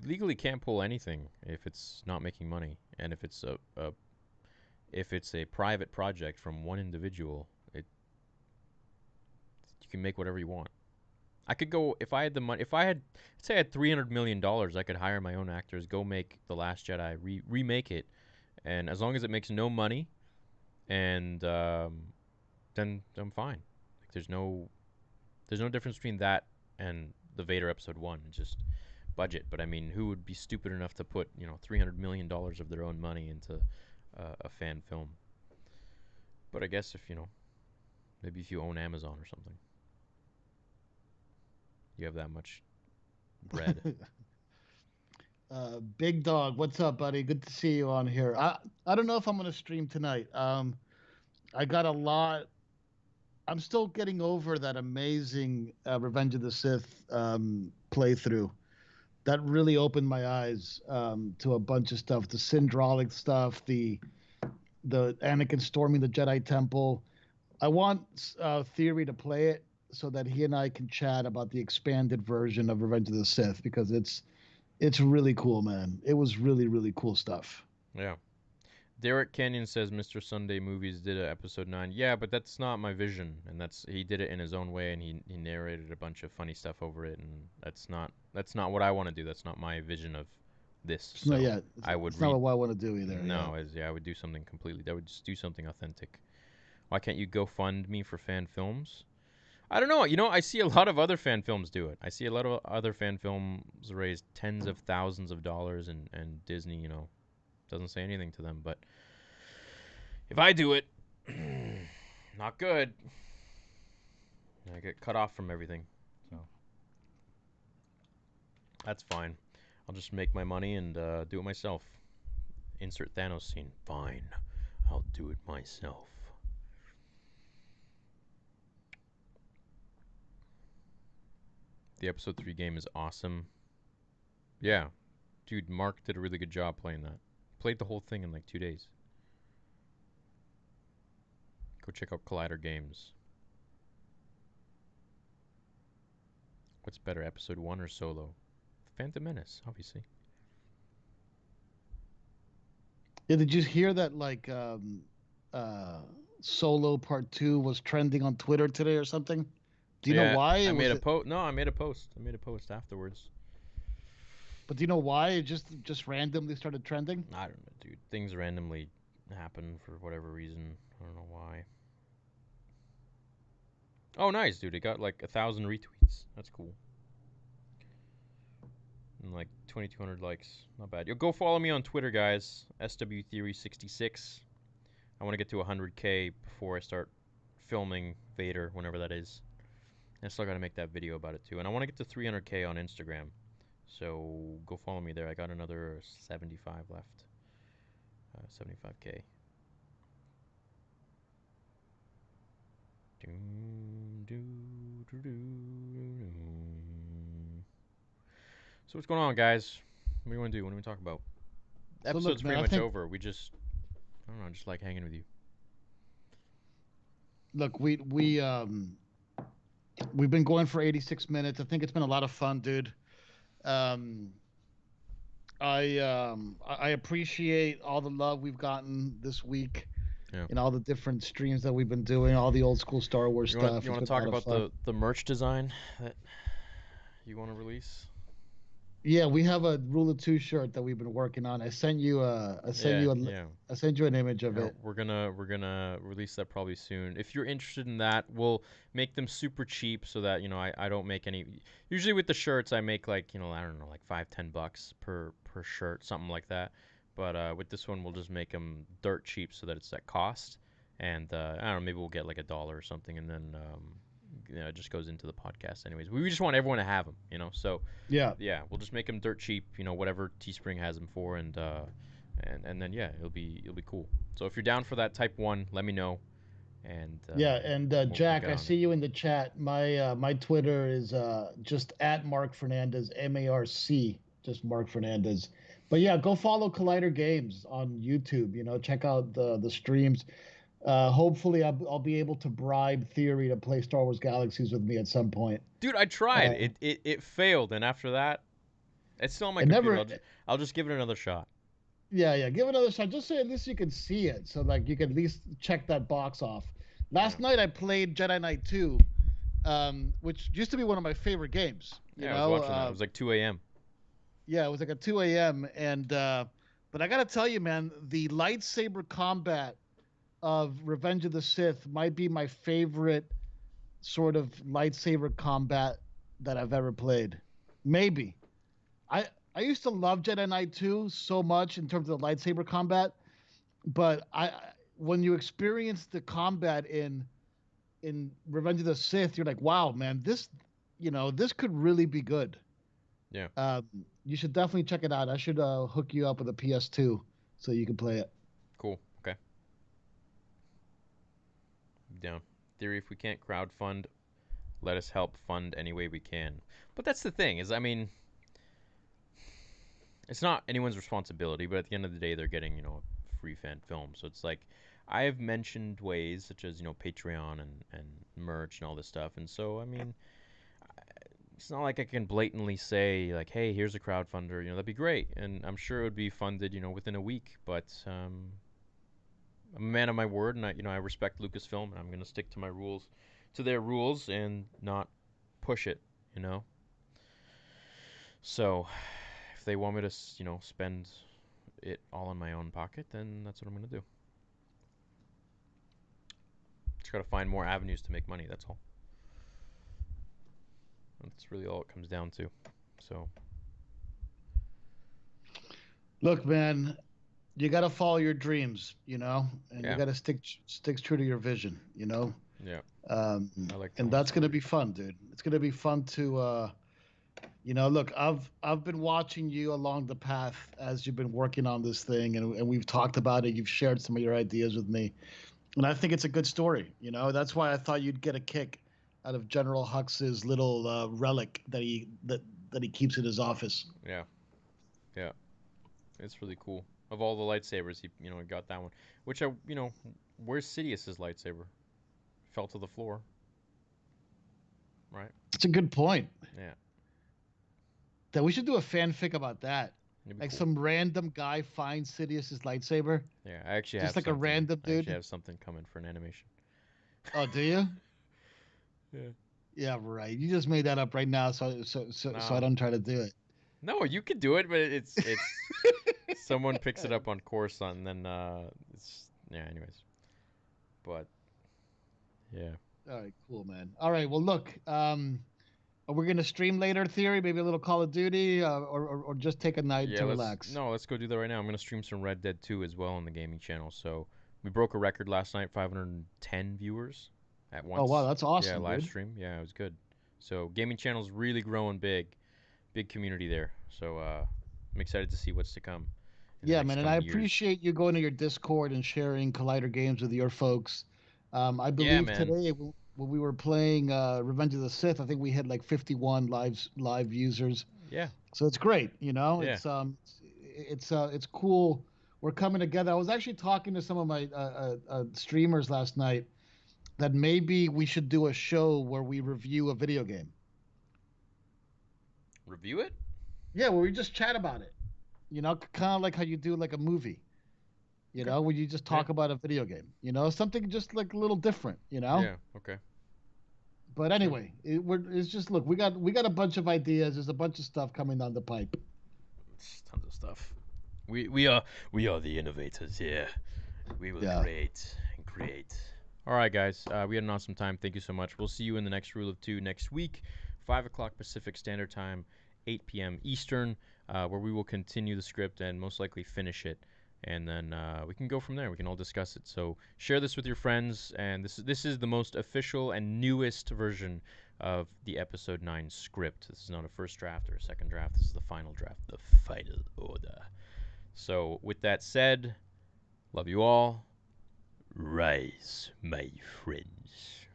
legally can't pull anything if it's not making money, and if it's a private project from one individual, you can make whatever you want. I could go if I had the money. If I had, say, I had $300 million, I could hire my own actors, go make The Last Jedi, remake it, and as long as it makes no money, and then I'm fine. Like there's no difference between that and the Vader episode 1. It's just budget. But I mean, who would be stupid enough to put $300 million of their own money into a fan film? But I guess if maybe if you own Amazon or something, you have that much bread. Big Dog, what's up, buddy? Good to see you on here. I don't know if I'm going to stream tonight. I got a lot. I'm still getting over that amazing Revenge of the Sith playthrough. That really opened my eyes to a bunch of stuff. The Syndrolic stuff, the Anakin storming the Jedi Temple. I want Theory to play it so that he and I can chat about the expanded version of Revenge of the Sith, because it's really cool, man. It was really, really cool stuff. Yeah. Derek Kenyon says Mr. Sunday Movies did a episode 9. Yeah, but that's not my vision, and he did it in his own way, and he narrated a bunch of funny stuff over it, and that's not what I want to do. That's not my vision of this. So not yet. I would. It's not what I want to do either. No, I would do something completely. I would just do something authentic. Why can't you go fund me for fan films? I don't know. I see a lot of other fan films do it. I see a lot of other fan films raise tens of thousands of dollars, and Disney, Doesn't say anything to them, but if I do it, not good. I get cut off from everything. So that's fine. I'll just make my money and do it myself. Insert Thanos scene. Fine. I'll do it myself. The episode 3 game is awesome. Yeah. Dude, Mark did a really good job playing that. Played the whole thing in like 2 days. Go check out Collider Games. What's better, episode 1 or solo? Phantom Menace, obviously. Yeah, did you hear that Solo Part 2 was trending on Twitter today or something? Do you know why? I made a post. No, I made a post. I made a post afterwards. But do you know why it just randomly started trending? I don't know, dude. Things randomly happen for whatever reason. I don't know why. Oh, nice, dude. It got like 1,000 retweets. That's cool. And like 2,200 likes. Not bad. Yo, go follow me on Twitter, guys. SWTheory66. I want to get to 100K before I start filming Vader, whenever that is. I still got to make that video about it too. And I want to get to 300K on Instagram. So go follow me there. I got another 75 left. 75K. So what's going on, guys? What do you want to do? What do we talk about? So Episode's look, man, pretty much over. We just, I don't know, just like hanging with you. Look, we've been going for 86 minutes. I think it's been a lot of fun, dude. I appreciate all the love we've gotten this week. Yeah. And all the different streams that we've been doing, all the old school Star Wars stuff. You want to talk about the merch design that you want to release? Yeah, we have a Rule of Two shirt that we've been working on. I sent you an image of it. We're gonna release that probably soon. If you're interested in that, we'll make them super cheap so that I don't make any. Usually with the shirts, I make like I don't know, like $5-10 per shirt, something like that. But with this one, we'll just make them dirt cheap so that it's at cost. And I don't know, maybe we'll get like $1 or something, and then it just goes into the podcast anyways. We just want everyone to have them, So yeah, we'll just make them dirt cheap, whatever Teespring has them for, and then yeah, it'll be cool. So if you're down for that type 1, let me know. And Jack, I see you in the chat. My Twitter is just at Mark Fernandez, MARC, just Mark Fernandez. But yeah, go follow Collider Games on YouTube. Check out the streams. Hopefully, I'll be able to bribe Theory to play Star Wars Galaxies with me at some point. Dude, I tried. It failed, and after that, it's still on my computer. I'll just give it another shot. Yeah, give it another shot. Just so at least you can see it, so like you can at least check that box off. Last night I played Jedi Knight 2, which used to be one of my favorite games. I was watching that. It was like 2 a.m. Yeah, it was like at 2 a.m. And but I gotta tell you, man, the lightsaber combat of Revenge of the Sith might be my favorite sort of lightsaber combat that I've ever played. Maybe. I used to love Jedi Knight 2 so much in terms of the lightsaber combat, but when you experience the combat in Revenge of the Sith, you're like, wow, man, this could really be good. Yeah. You should definitely check it out. I should hook you up with a PS2 so you can play it. Cool. Okay. Down. Theory, if we can't crowdfund, let us help fund any way we can. But that's the thing, is, it's not anyone's responsibility, but at the end of the day, they're getting, a free fan film. So it's like, I've mentioned ways such as, Patreon and merch and all this stuff. And so, it's not like I can blatantly say, like, hey, here's a crowdfunder, that'd be great. And I'm sure it would be funded, within a week. But I'm a man of my word, and I respect Lucasfilm, and I'm going to stick to my rules, to their rules, and not push it, So if they want me to, spend it all in my own pocket, then that's what I'm going to do. Just got to find more avenues to make money, that's all. That's really all it comes down to. So look, man, you got to follow your dreams, and you Yeah. got to stick true to your vision. Yeah. Um, I like and telling that's gonna stories. be fun, dude. It's gonna be fun to look, I've been watching you along the path as you've been working on this thing, and we've talked about it. You've shared some of your ideas with me, and I think it's a good story. That's why I thought you'd get a kick out of General Hux's little relic that he keeps in his office. Yeah. Yeah. It's really cool. Of all the lightsabers, he got that one. Which where's Sidious's lightsaber? Fell to the floor, right? It's a good point. Yeah. That we should do a fanfic about that. It'd be Like cool. some random guy finds Sidious's lightsaber, Yeah, I actually just have like a something. random I actually dude. have something coming for an animation. Oh, do you? Yeah. Yeah, right. You just made that up right now, so I No. don't try to do it. No, you could do it, but it's someone picks it up on Coruscant and then it's yeah, anyways. But yeah. All right, cool, man. All right, well, look, are we gonna stream later? Theory, maybe a little Call of Duty, or just take a night Yeah, to relax. let's go do that right now. I'm gonna stream some Red Dead 2 as well on the gaming channel. So we broke a record last night, 510 viewers at Oh wow, once. that's Yeah, awesome, live dude. stream. Yeah, it was good. So gaming channel's really growing big community there. So I'm excited to see what's to come in the Yeah, next man, and I coming years. appreciate you going to your Discord and sharing Collider games with your folks. I Yeah, believe man. today when we were playing Revenge of the Sith, I think we had like 51 live users. Yeah, So it's great. yeah. It's cool. We're coming together. I was actually talking to some of my streamers last night that maybe we should do a show where we review a video game. Review it. Yeah, where we just chat about it. Kind of like how you do like a movie. Okay. Where you just Yeah. talk about a video game. Something just like a little different. Yeah. Okay. But Sure. anyway, it's just look, we got a bunch of ideas. There's a bunch of stuff coming down the pipe. It's tons of stuff. We are the innovators here. We will Yeah. create and create. All right, guys. We had an awesome time. Thank you so much. We'll see you in the next Rule of Two next week, 5 o'clock Pacific Standard Time, 8 p.m. Eastern, where we will continue the script and most likely finish it, and then we can go from there. We can all discuss it. So share this with your friends, and this is the most official and newest version of the Episode 9 script. This is not a first draft or a second draft. This is the final draft, the final order. So with that said, love you all. Rise, my friends.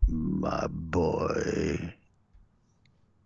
My boy.